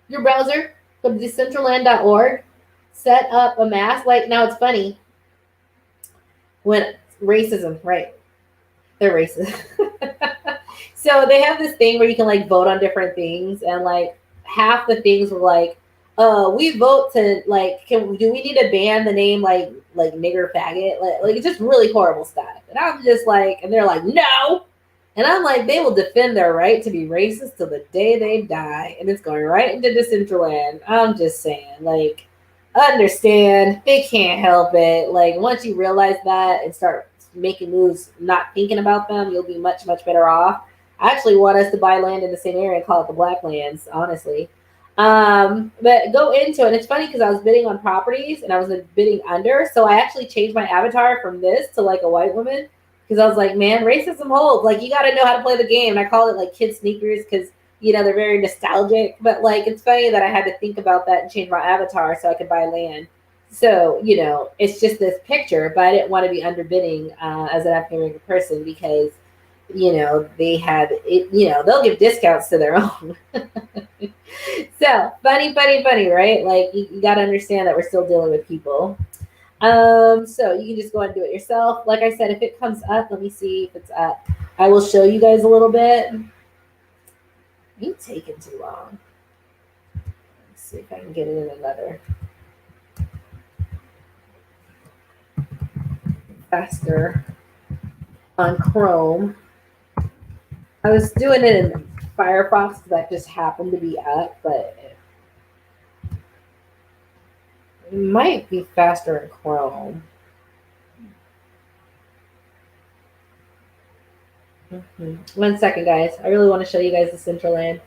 your browser, go to decentraland.org, set up a mask. Like now it's funny when racism, right? They're racist. So they have this thing where you can like vote on different things, and like half the things were like, we vote to like, do we need to ban the name like nigger faggot? Like it's just really horrible stuff. And I'm just like, and they're like, no. And I'm like, they will defend their right to be racist till the day they die. And it's going right into Decentraland. I'm just saying, like, understand, they can't help it. Like once you realize that and start making moves, not thinking about them, you'll be much, much better off. I actually want us to buy land in the same area and call it the Black Lands, honestly. But go into it. And it's funny because I was bidding on properties and I was bidding under. So I actually changed my avatar from this to like a white woman because I was like, man, racism holds. Like you got to know how to play the game. And I call it like kid sneakers because, they're very nostalgic. But like it's funny that I had to think about that and change my avatar so I could buy land. So, it's just this picture, but I didn't want to be underbidding as an African American person because they had it, they'll give discounts to their own. So funny, right? Like you got to understand that we're still dealing with people. So you can just go and do it yourself. Like I said, if it comes up, let me see if it's up. I will show you guys a little bit. You taking too long. Let's see if I can get it in another faster on Chrome. I was doing it in Firefox because that just happened to be up, but it might be faster in Chrome. Mm-hmm. 1 second, guys. I really want to show you guys the Decentraland.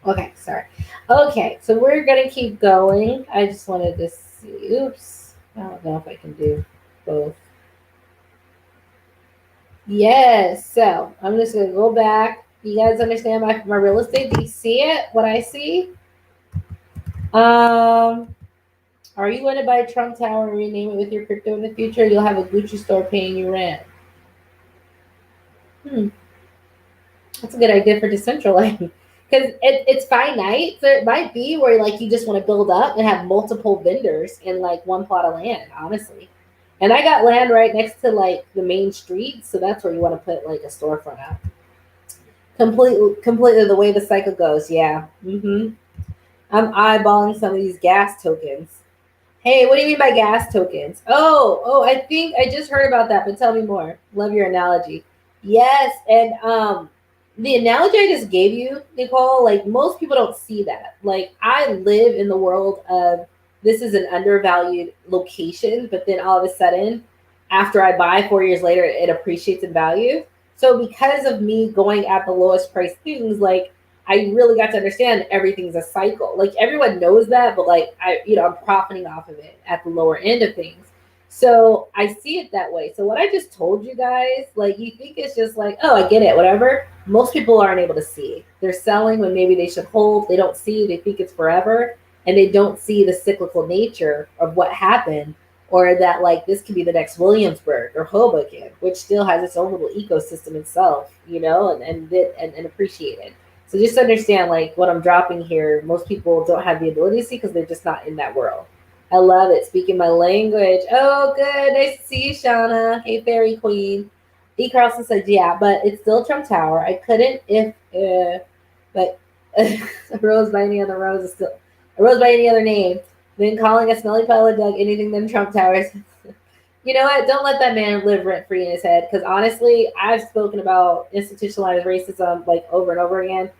Okay, sorry. Okay, so we're going to keep going. I just wanted to see. Oops. I don't know if I can do both. Yes, so I'm just going to go back. You guys understand my real estate? Do you see it? What I see? Are you going to buy Trump Tower and rename it with your crypto in the future? You'll have a Gucci store paying you rent. That's a good idea for Decentraland. Because it's finite, so it might be where like you just want to build up and have multiple vendors in like one plot of land, honestly. And I got land right next to like the main street, so that's where you want to put like a storefront up. Completely the way the cycle goes, yeah. I'm eyeballing some of these gas tokens. Hey, what do you mean by gas tokens? Oh, I think I just heard about that, but tell me more. Love your analogy. Yes, and the analogy I just gave you, Nicole, like most people don't see that. Like I live in the world of this is an undervalued location, but then all of a sudden, after I buy 4 years later, it appreciates in value. So because of me going at the lowest price things, like I really got to understand everything's a cycle. Like everyone knows that, but like I'm profiting off of it at the lower end of things. So I see it that way. So what I just told you guys, like you think it's just like, oh, I get it, whatever. Most people aren't able to see. They're selling when maybe they should hold. They don't see. They think it's forever, and they don't see the cyclical nature of what happened, or that like this could be the next Williamsburg or Hoboken, which still has its own little ecosystem itself, and appreciate it. So just understand like what I'm dropping here. Most people don't have the ability to see because they're just not in that world. I love it. Speaking my language. Oh, good. Nice to see you, Shauna. Hey, fairy queen. E. Carlson said, yeah, but it's still Trump Tower. I couldn't but a rose by any other rose is still a rose by any other name. Then calling a smelly pile of Doug anything than Trump Towers. You know what? Don't let that man live rent free in his head. Because honestly, I've spoken about institutionalized racism like over and over again.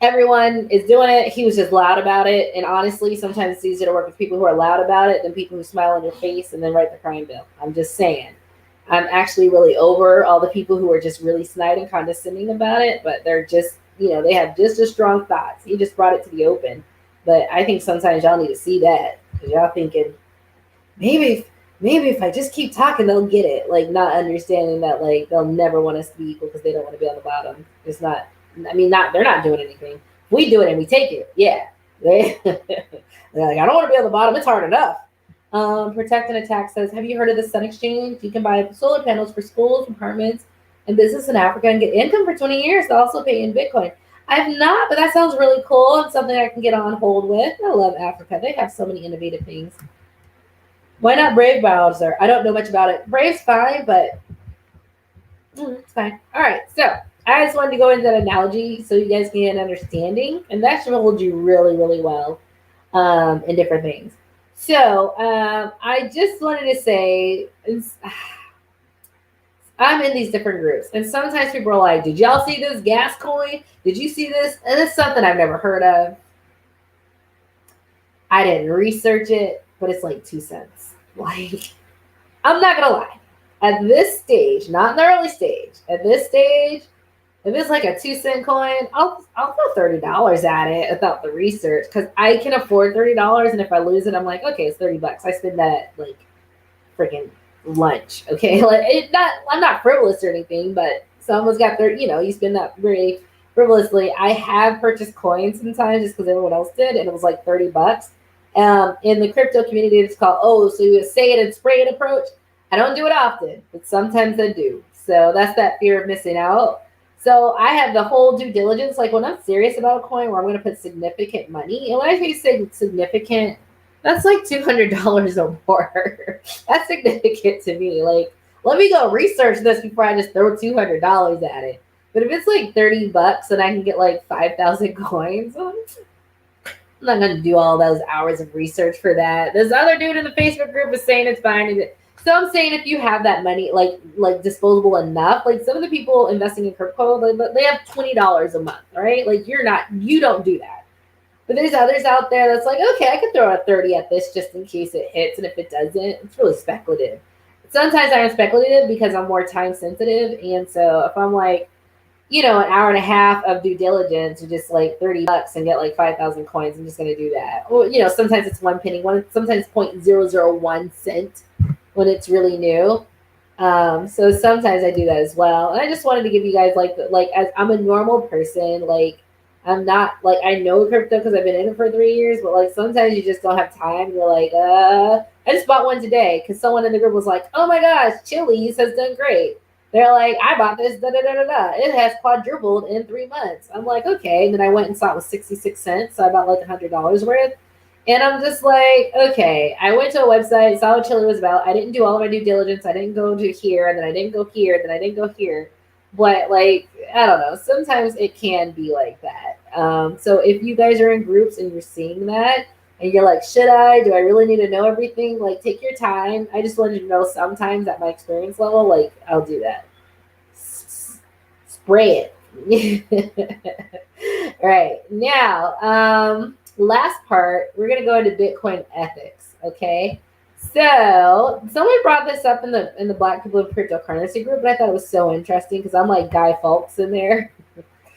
Everyone is doing it. He was just loud about it. And honestly, sometimes it's easier to work with people who are loud about it than people who smile in your face and then write the crime bill. I'm just saying. I'm actually really over all the people who are just really snide and condescending about it, but they're just, they have just as strong thoughts. He just brought it to the open. But I think sometimes y'all need to see that because y'all thinking, maybe if I just keep talking, they'll get it. Like not understanding that like they'll never want us to be equal because they don't want to be on the bottom. It's not. They're not doing anything. We do it and we take it. Yeah. They're like, I don't want to be on the bottom. It's hard enough. Protect and Attack says, have you heard of the Sun Exchange? You can buy solar panels for schools, apartments, and business in Africa and get income for 20 years to also pay in Bitcoin. I have not, but that sounds really cool and something I can get on hold with. I love Africa. They have so many innovative things. Why not Brave browser? I don't know much about it. Brave's fine, but it's fine. All right, so I just wanted to go into that analogy so you guys can get an understanding, and that should hold you really, really well in different things. So I just wanted to say, I'm in these different groups, and sometimes people are like, did y'all see this gas coin? Did you see this? And it's something I've never heard of. I didn't research it, but it's like 2 cents. Like, I'm not going to lie. At this stage, not in the early stage, at this stage, if it's like a 2 cent coin, I'll throw $30 at it without the research because I can afford $30. And if I lose it, I'm like, okay, it's $30. I spend that at like freaking lunch. Okay, like I'm not frivolous or anything, but someone's got their, you spend that very frivolously. I have purchased coins sometimes just because everyone else did, and it was like $30. In the crypto community, it's called so you say it and spray it approach. I don't do it often, but sometimes I do. So that's that fear of missing out. So I have the whole due diligence. Like when I'm serious about a coin where I'm going to put significant money, and when I say significant, that's like $200 or more. That's significant to me. Like, let me go research this before I just throw $200 at it. But if it's like $30 and I can get like 5,000 coins, I'm not going to do all those hours of research for that. This other dude in the Facebook group is saying it's fine. So I'm saying if you have that money, like disposable enough, like some of the people investing in crypto, they have $20 a month, right? Like you don't do that. But there's others out there that's like, okay, I could throw a 30 at this just in case it hits. And if it doesn't, it's really speculative. Sometimes I am speculative because I'm more time sensitive. And so if I'm like, an hour and a half of due diligence or just like $30 and get like 5,000 coins, I'm just going to do that. Or, sometimes it's 1 penny, sometimes 0.001 cent when it's really new. So sometimes I do that as well. And I just wanted to give you guys as I'm a normal person, like I'm not like, I know crypto because I've been in it for 3 years, but like sometimes you just don't have time. You're like, I just bought one today because someone in the group was like, oh my gosh, Chili's has done great. They're like, I bought this, da da da da da. It has quadrupled in 3 months. I'm like, okay. And then I went and saw it was 66 cents. So I bought like $100 worth. And I'm just like, okay. I went to a website, saw what Chili was about. I didn't do all of my due diligence. I didn't go to here, and then I didn't go here, and then I didn't go here. But like, I don't know. Sometimes it can be like that. So if you guys are in groups and you're seeing that, and you're like, should I? Do I really need to know everything? Like, take your time. I just wanted to know sometimes at my experience level, like, I'll do that. Spray it. All right. Now, last part, we're going to go into Bitcoin ethics, okay? So somebody brought this up in the Black People of Cryptocurrency group, but I thought it was so interesting because I'm like Guy Fawkes in there.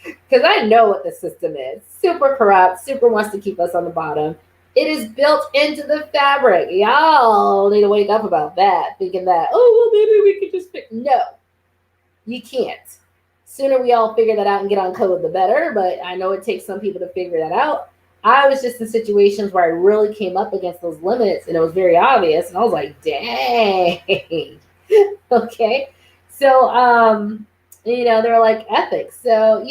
Because I know what the system is. Super corrupt, super wants to keep us on the bottom. It is built into the fabric. Y'all need to wake up about that, thinking that, oh, well, maybe we could just pick. No, you can't. Sooner we all figure that out and get on code, the better. But I know it takes some people to figure that out. I was just in situations where I really came up against those limits and it was very obvious. And I was like, dang. Okay. So, they're like ethics. So,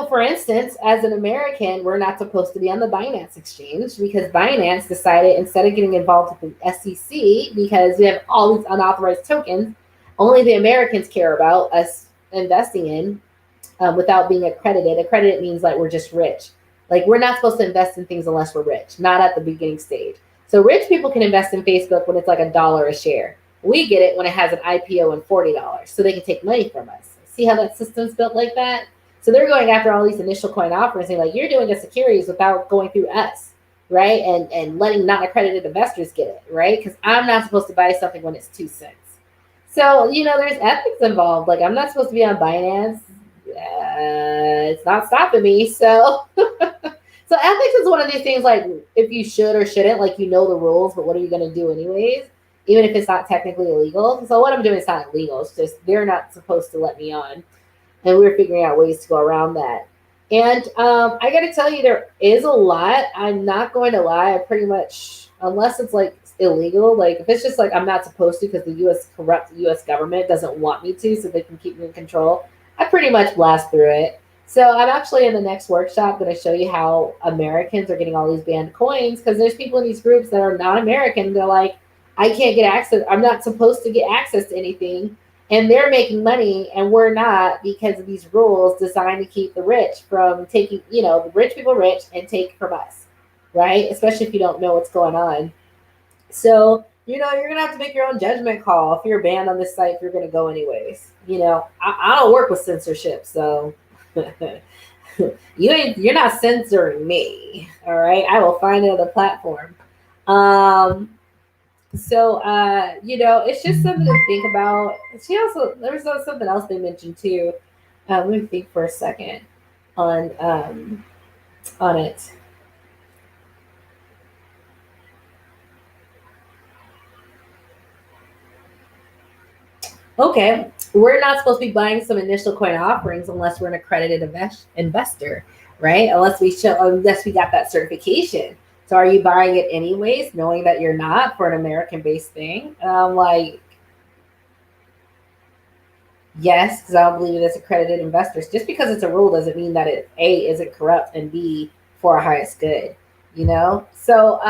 for instance, as an American, we're not supposed to be on the Binance exchange because Binance decided instead of getting involved with the SEC, because we have all these unauthorized tokens, only the Americans care about us investing in without being accredited. Accredited means like we're just rich. Like we're not supposed to invest in things unless we're rich, not at the beginning stage. So rich people can invest in Facebook when it's like $1 a share. We get it when it has an IPO and $40, so they can take money from us. See how that system's built like that? So they're going after all these initial coin offerings, saying like, you're doing a securities without going through us, right? And letting non-accredited investors get it, right? Because I'm not supposed to buy something when it's 2 cents. So, there's ethics involved. Like, I'm not supposed to be on Binance. It's not stopping me. So, so ethics is one of these things, like, if you should or shouldn't, like, the rules, but what are you going to do anyways? Even if it's not technically illegal. So what I'm doing is not illegal. It's just they're not supposed to let me on. And we're figuring out ways to go around that. And I got to tell you, there is a lot. I'm not going to lie. I pretty much, unless it's like illegal, like if it's just like I'm not supposed to because the corrupt U.S. government doesn't want me to so they can keep me in control, I pretty much blast through it. So I'm actually in the next workshop going to show you how Americans are getting all these banned coins because there's people in these groups that are not American. They're like, I can't get access. I'm not supposed to get access to anything. And they're making money and we're not because of these rules designed to keep the rich from taking, the rich people rich and take from us, right? Especially if you don't know what's going on. So, you're going to have to make your own judgment call. If you're banned on this site, you're going to go anyways. I don't work with censorship, so you're not censoring me, all right? I will find another platform. So, it's just something to think about. There was something else they mentioned too. Let me think for a second on it. Okay, we're not supposed to be buying some initial coin offerings unless we're an accredited investor, right? Unless we got that certification. So are you buying it anyways, knowing that you're not for an American-based thing? Yes, because I don't believe it is accredited investors. Just because it's a rule doesn't mean that it A, isn't corrupt, and B, for our highest good, So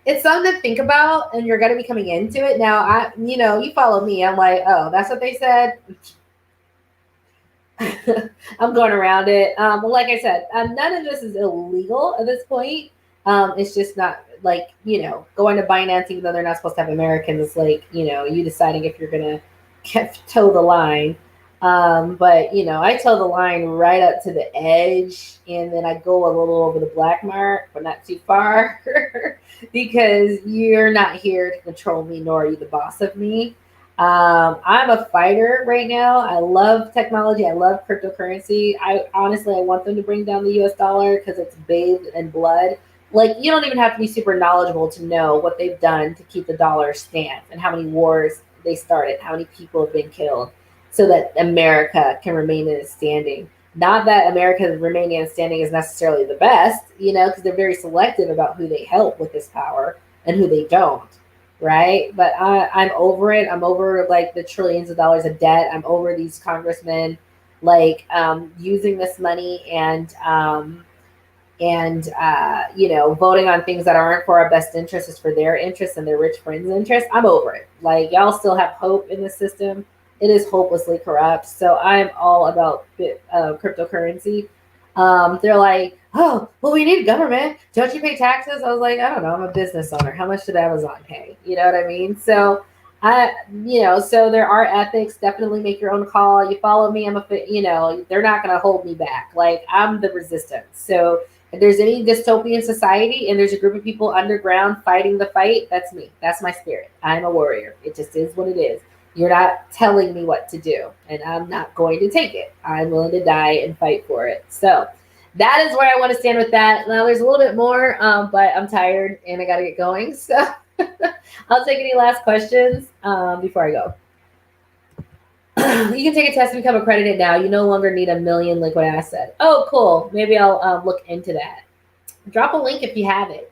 it's something to think about, and you're going to be coming into it. Now, you follow me. I'm like, oh, that's what they said. I'm going around it. But like I said, none of this is illegal at this point. It's just not like, going to Binance, even though they're not supposed to have Americans, it's like, you deciding if you're going to toe the line. But, I toe the line right up to the edge and then I go a little over the black mark, but not too far because you're not here to control me, nor are you the boss of me. I'm a fighter right now. I love technology. I love cryptocurrency. I want them to bring down the US dollar because it's bathed in blood. Like, you don't even have to be super knowledgeable to know what they've done to keep the dollar stand and how many wars they started, how many people have been killed so that America can remain in its standing. Not that America remaining in standing is necessarily the best, because they're very selective about who they help with this power and who they don't, right? But I'm over it. I'm over like the trillions of dollars of debt. I'm over these congressmen using this money and voting on things that aren't for our best interest, is for their interests and their rich friends' interests. I'm over it. Like, y'all still have hope in the system. It is hopelessly corrupt. So I'm all about cryptocurrency. They're like, oh, well, we need government. Don't you pay taxes? I was like, I don't know. I'm a business owner. How much did Amazon pay? You know what I mean? So so there are ethics. Definitely make your own call. You follow me. They're not going to hold me back. Like, I'm the resistance. So if there's any dystopian society and there's a group of people underground fighting the fight, that's me. That's my spirit. I'm a warrior. It just is what it is. You're not telling me what to do, and I'm not going to take it. I'm willing to die and fight for it. So that is where I want to stand with that. Now there's a little bit more, but I'm tired and I got to get going. So I'll take any last questions before I go. You can take a test and become accredited now. You no longer need 1 million liquid asset. Oh, cool. Maybe I'll look into that. Drop a link if you have it.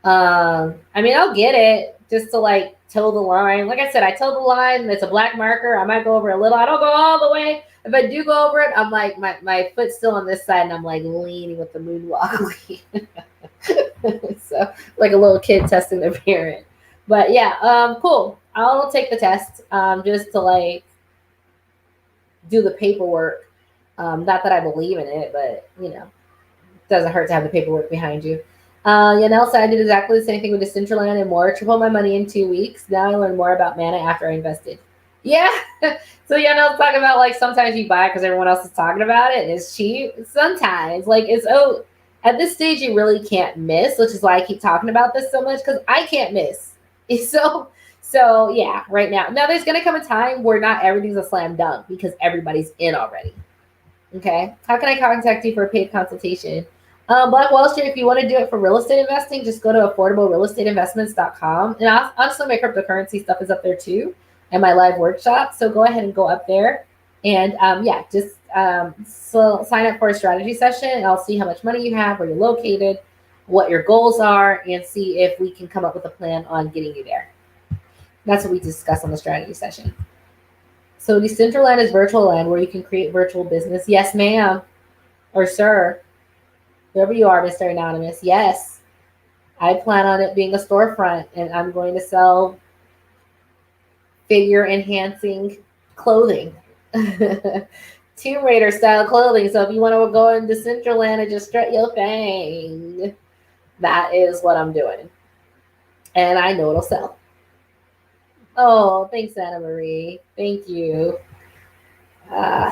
I mean, I'll get it just to like toe the line. Like I said, I toe the line. It's a black marker. I might go over a little. I don't go all the way. If I do go over it, I'm like, my foot's still on this side and I'm like leaning with the moonwalk. So like a little kid testing their parent. But yeah, cool. I'll take the test just to like do the paperwork. Not that I believe in it, but you know, it doesn't hurt to have the paperwork behind you. Yanel said I did exactly the same thing with Decentraland and more. Tripled my money in 2 weeks. Now I learned more about mana after I invested. Yeah. So Yanel's talking about like sometimes you buy it because everyone else is talking about it and it's cheap. Sometimes like it's at this stage you really can't miss, which is why I keep talking about this so much because I can't miss. So yeah, right now. Now there's gonna come a time where not everything's a slam dunk because everybody's in already. Okay. How can I contact you for a paid consultation? Black Wall Street, if you want to do it for real estate investing, just go to affordablerealestateinvestments.com. And honestly, my cryptocurrency stuff is up there too, and my live workshop. So go ahead and go up there. And so sign up for a strategy session, and I'll see how much money you have, where you're located, what your goals are, and see if we can come up with a plan on getting you there. That's what we discuss on the strategy session. So Decentraland is virtual land where you can create virtual business. Yes, ma'am, or sir. Whoever you are, Mr. Anonymous. Yes, I plan on it being a storefront, and I'm going to sell figure enhancing clothing. Tomb Raider style clothing. So if you want to go into Decentraland and just strut your thing, that is what I'm doing. And I know it'll sell. Oh, thanks, Anna Marie. Thank you.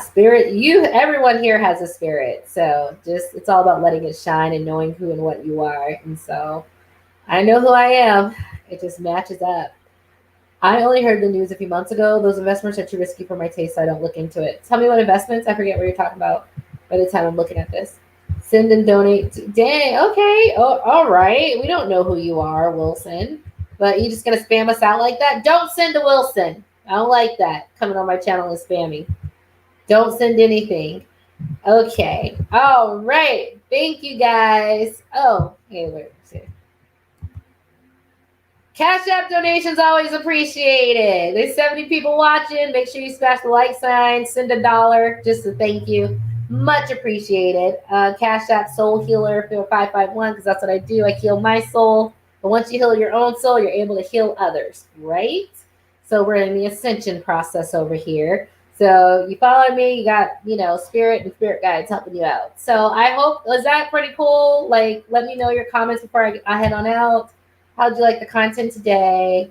Spirit, everyone here has a spirit. So it's all about letting it shine and knowing who and what you are. And so I know who I am. It just matches up. I only heard the news a few months ago. Those investments are too risky for my taste, so I don't look into it. Tell me what investments. I forget what you're talking about by the time I'm looking at this. Send and donate. Dang, okay. Oh, all right. We don't know who you are, Wilson. But you just going to spam us out like that? Don't send to Wilson. I don't like that. Coming on my channel and spamming. Don't send anything. Okay. All right. Thank you, guys. Oh, hey, wait. Cash App donations always appreciated. There's 70 people watching. Make sure you smash the like sign. Send $1 just to thank you. Much appreciated. Cash App Soul Healer 551 because that's what I do. I heal my soul. But once you heal your own soul, you're able to heal others, right? So we're in the Ascension process over here. So you follow me, you got, spirit and spirit guides helping you out. So I hope, was that pretty cool? Like, let me know your comments before I head on out. How'd you like the content today?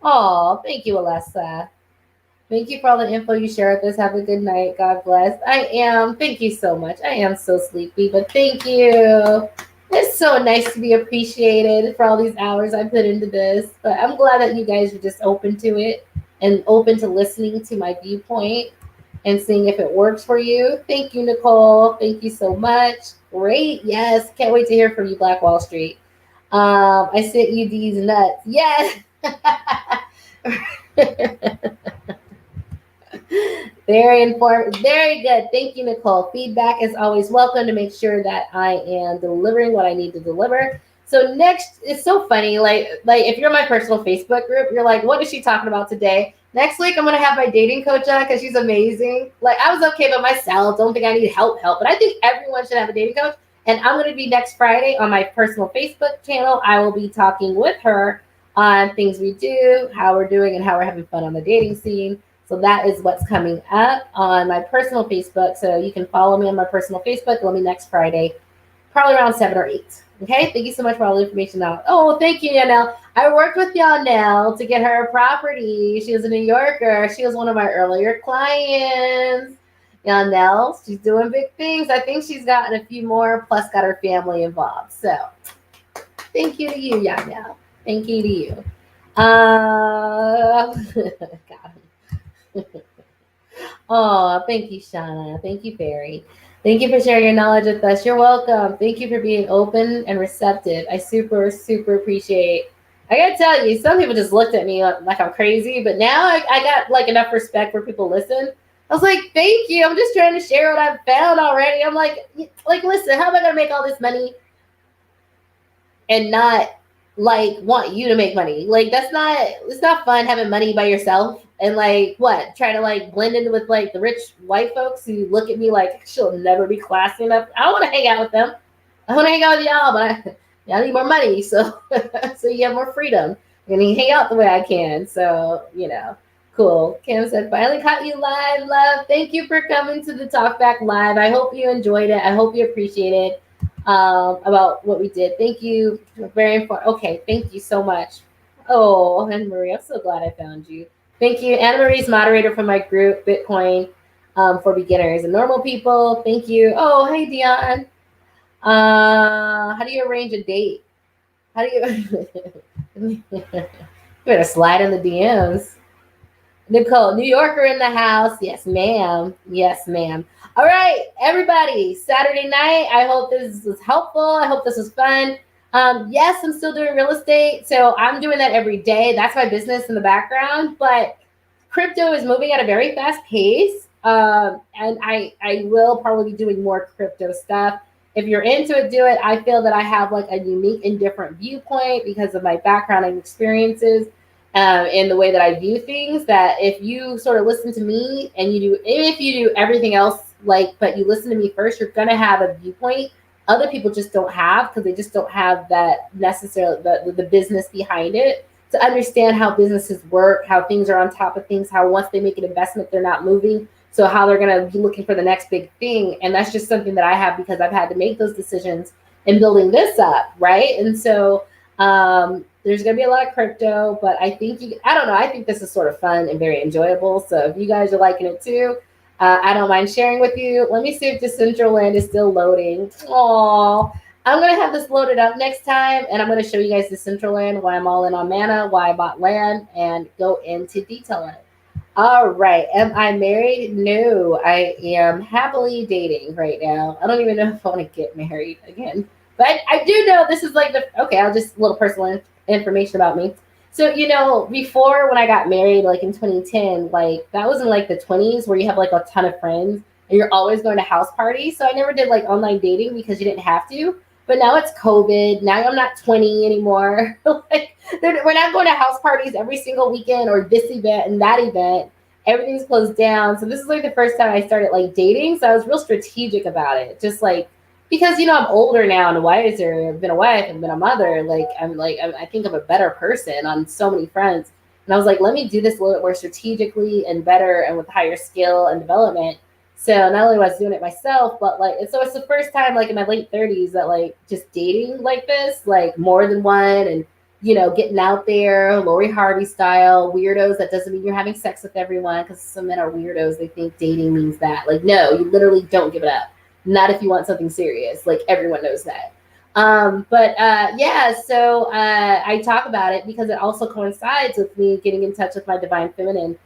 Oh, thank you, Alessa. Thank you for all the info you share with us. Have a good night. God bless. Thank you so much. I am so sleepy, but thank you. It's so nice to be appreciated for all these hours I put into this. But I'm glad that you guys are just open to it and open to listening to my viewpoint and seeing if it works for you. Thank you, Nicole. Thank you so much. Great. Yes. Can't wait to hear from you, Black Wall Street. I sent you these nuts. Yes. Very informative. Very good. Thank you, Nicole. Feedback is always welcome to make sure that I am delivering what I need to deliver. So next, it's so funny. Like if you're in my personal Facebook group, you're like, what is she talking about today? Next week, I'm going to have my dating coach on because she's amazing. Like I was okay by myself. Don't think I need help. But I think everyone should have a dating coach. And I'm going to be next Friday on my personal Facebook channel. I will be talking with her on things we do, how we're doing, and how we're having fun on the dating scene. So that is what's coming up on my personal Facebook. So you can follow me on my personal Facebook. Let me next Friday, probably around 7 or 8. Okay. Thank you so much for all the information now. Oh, thank you, Yanel. I worked with Yanel to get her a property. She was a New Yorker. She was one of my earlier clients. Yanel, she's doing big things. I think she's gotten a few more, plus got her family involved. So thank you to you, Yanel. Thank you to you. God. Oh, thank you, Shauna. Thank you, Barry. Thank you for sharing your knowledge with us. You're welcome. Thank you for being open and receptive. I super, super appreciate. I gotta tell you, some people just looked at me like I'm crazy, but now I got like enough respect for people listen. I was like, thank you. I'm just trying to share what I've found already. I'm like, listen, how am I gonna make all this money and not like want you to make money? Like it's not fun having money by yourself and like what trying to like blend in with like the rich white folks who look at me like she'll never be classy enough. I don't want to hang out with them. I want to hang out with y'all, but I need more money, so so you have more freedom and you hang out the way I can. So cool. Kim said, finally caught you live, love. Thank you for coming to the Talk Back Live. I hope you enjoyed it. I hope you appreciate it. About what we did. Thank you. Very important. Okay, thank you so much. Oh, Anna Marie, I'm so glad I found you. Thank you. Anna Marie's moderator for my group, Bitcoin for Beginners and Normal People. Thank you. Oh, hey, Dion. How do you arrange a date? How do you... You better slide in the DMs. Nicole, New Yorker in the house. Yes, ma'am. Yes, ma'am. All right, everybody. Saturday night. I hope this was helpful. I hope this was fun. Yes, I'm still doing real estate. So I'm doing that every day. That's my business in the background. But crypto is moving at a very fast pace. And I will probably be doing more crypto stuff. If you're into it, do it. I feel that I have like a unique and different viewpoint because of my background and experiences. In the way that I view things, that if you sort of listen to me and even if you do everything else, but you listen to me first, you're going to have a viewpoint other people just don't have because they just don't have that necessarily the business behind it to understand how businesses work, how things are on top of things, how once they make an investment, they're not moving. So how they're going to be looking for the next big thing. And that's just something that I have because I've had to make those decisions in building this up. Right. And so, there's going to be a lot of crypto, but I think I don't know. I think this is sort of fun and very enjoyable. So if you guys are liking it too, I don't mind sharing with you. Let me see if Decentraland is still loading. Oh, I'm going to have this loaded up next time. And I'm going to show you guys Decentraland, why I'm all in on Mana, why I bought land, and go into detail on it. All right. Am I married? No, I am happily dating right now. I don't even know if I want to get married again. But I do know this is like I'll just a little personal information about me. So, before when I got married, like in 2010, like that was in like the 20s where you have like a ton of friends and you're always going to house parties. So I never did like online dating because you didn't have to. But now it's COVID. Now I'm not 20 anymore. Like we're not going to house parties every single weekend or this event and that event. Everything's closed down. So this is like the first time I started like dating. So I was real strategic about it. Just like, because I'm older now and wiser. I've been a wife and been a mother. I think I'm a better person on so many fronts. And I was like, let me do this a little bit more strategically and better and with higher skill and development. So not only was I doing it myself, but it's the first time like in my late 30s that like just dating like this, like more than one and getting out there, Lori Harvey style, weirdos. That doesn't mean you're having sex with everyone because some men are weirdos. They think dating means that. Like, no, you literally don't give it up. Not if you want something serious. Like everyone knows that. So I talk about it because it also coincides with me getting in touch with my divine feminine.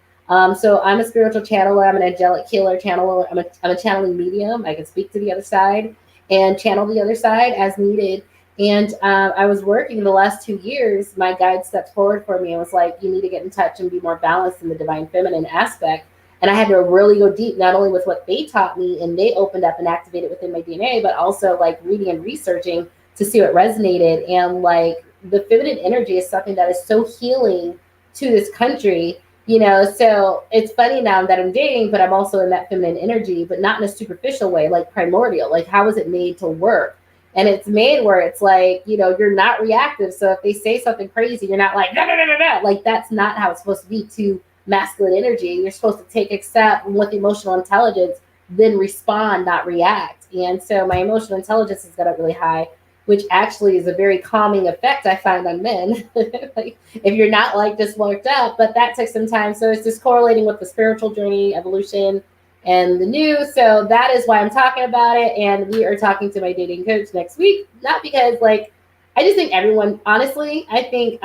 So I'm a spiritual channeler. I'm an angelic healer channeler. I'm a channeling medium. I can speak to the other side and channel the other side as needed. And I was working the last 2 years. My guide stepped forward for me and was like, you need to get in touch and be more balanced in the divine feminine aspect. And I had to really go deep, not only with what they taught me and they opened up and activated within my DNA, but also like reading and researching to see what resonated. And like the feminine energy is something that is so healing to this country, so it's funny now that I'm dating, but I'm also in that feminine energy, but not in a superficial way, like primordial. Like how is it made to work? And it's made where it's like, you're not reactive. So if they say something crazy, you're not like, no. Like that's not how it's supposed to be to masculine energy. You're supposed to accept with emotional intelligence, then respond, not react. And so my emotional intelligence has got up really high, which actually is a very calming effect I find on men. Like if you're not like just worked up, but that takes some time. So it's just correlating with the spiritual journey, evolution, and the new. So that is why I'm talking about it. And we are talking to my dating coach next week, not because I just think everyone, honestly, I think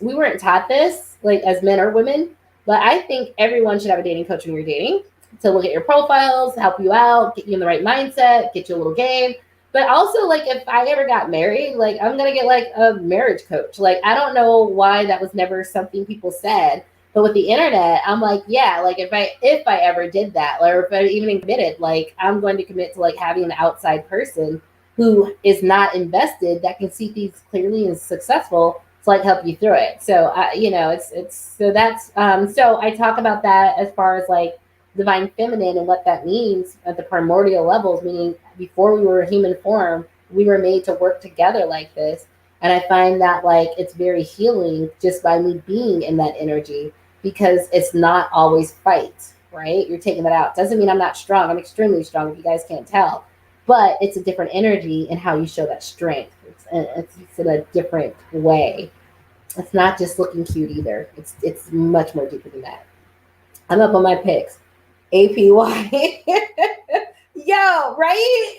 we weren't taught this like as men or women. But I think everyone should have a dating coach when you're dating to look at your profiles, help you out, get you in the right mindset, get you a little game. But also, like, if I ever got married, like, I'm gonna get like a marriage coach. Like, I don't know why that was never something people said, but with the internet, I'm like, yeah, like if I ever did that, or if I even committed, like, I'm going to commit to like having an outside person who is not invested that can see things clearly and successful to like help you through it. So, it's so that's so I talk about that as far as like divine feminine and what that means at the primordial levels, meaning before we were a human form, we were made to work together like this. And I find that like it's very healing just by me being in that energy, because it's not always fight, right? You're taking that out. Doesn't mean I'm not strong. I'm extremely strong, if you guys can't tell. But it's a different energy in how you show that strength. It's in a different way. It's not just looking cute either. It's much more deeper than that. I'm up on my picks. APY. Yo, right?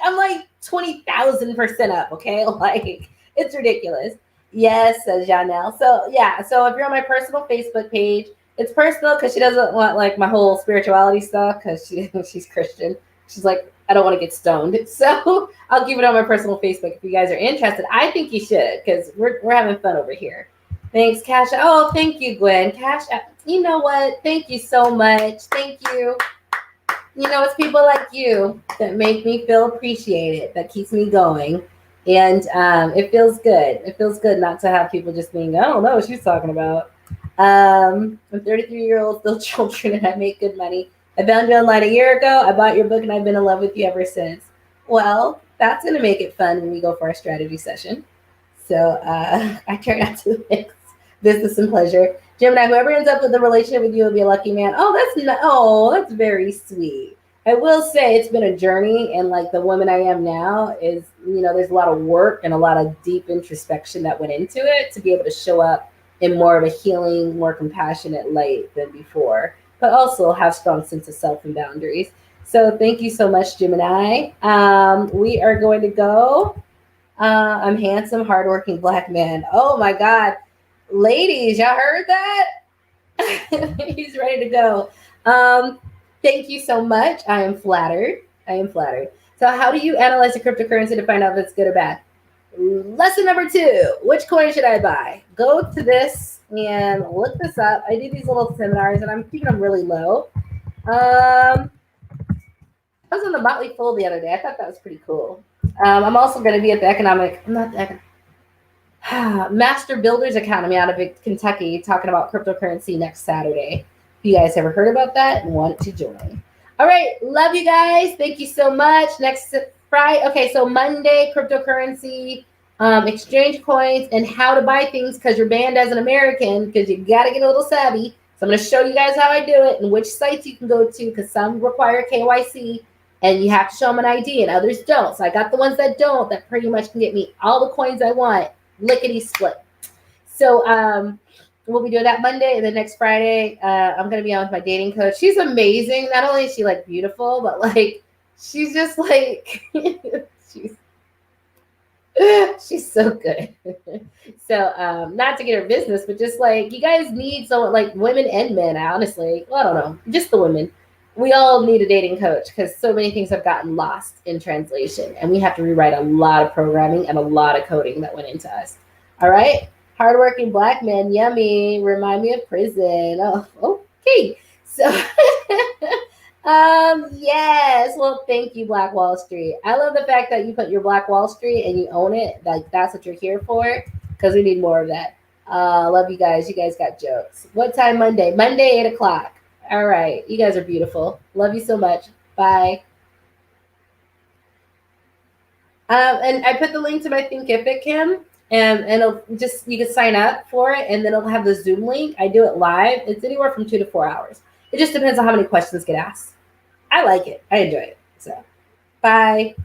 I'm like 20,000% up, okay? Like, it's ridiculous. Yes, says Janelle. So yeah, so if you're on my personal Facebook page, it's personal because she doesn't want like my whole spirituality stuff, because she's Christian. She's like, I don't want to get stoned. So I'll keep it on my personal Facebook if you guys are interested. I think you should, because we're having fun over here. Thanks, Cash. Oh, thank you, Gwen. Cash, you know what? Thank you so much. Thank you. You know, it's people like you that make me feel appreciated, that keeps me going. And it feels good. It feels good not to have people just being, I don't know what she's talking about. I'm 33-year-old, still children, and I make good money. I found you online a year ago. I bought your book, and I've been in love with you ever since. Well, that's going to make it fun when we go for our strategy session. So I try not to mix business and pleasure. Gemini, whoever ends up with a relationship with you will be a lucky man. That's very sweet. I will say it's been a journey, and like the woman I am now is, there's a lot of work and a lot of deep introspection that went into it to be able to show up in more of a healing, more compassionate light than before, but also have strong sense of self and boundaries. So thank you so much, Gemini. We are going to go. I'm handsome, hardworking black man. Oh my God. Ladies, y'all heard that? He's ready to go. Thank you so much. I am flattered. So how do you analyze a cryptocurrency to find out if it's good or bad? Lesson number 2, which coin should I buy? Go to this and look this up. I do these little seminars, and I'm keeping them really low. I was on the Motley Fool the other day. I thought that was pretty cool. I'm also going to be at the Master Builders Academy out of Kentucky talking about cryptocurrency next Saturday. If you guys ever heard about that and want to join. All right. Love you guys. Thank you so much. Next Friday. Okay. So Monday, cryptocurrency, exchange coins, and how to buy things, because you're banned as an American, because you got to get a little savvy. So I'm going to show you guys how I do it and which sites you can go to, because some require KYC and you have to show them an ID and others don't. So I got the ones that don't, that pretty much can get me all the coins I want. Lickety split. So we'll be doing that Monday, and then next Friday I'm gonna be on with my dating coach. She's amazing. Not only is she like beautiful, but like she's just like she's so good. So not to get her business, but just like you guys need someone, like women and men, honestly. Well, I don't know, just the women. We all need a dating coach, because so many things have gotten lost in translation, and we have to rewrite a lot of programming and a lot of coding that went into us. All right. Hardworking black men. Yummy. Remind me of prison. Oh, okay. So, yes. Well, thank you, Black Wall Street. I love the fact that you put your Black Wall Street and you own it. Like, that's what you're here for, because we need more of that. Love you guys. You guys got jokes. What time Monday? Monday, 8 o'clock. All right. You guys are beautiful. Love you so much. Bye. And I put the link to my Thinkific, Kim, and it'll just, you can sign up for it, and then it'll have the Zoom link. I do it live. It's anywhere from 2 to 4 hours. It just depends on how many questions get asked. I like it. I enjoy it. So, bye.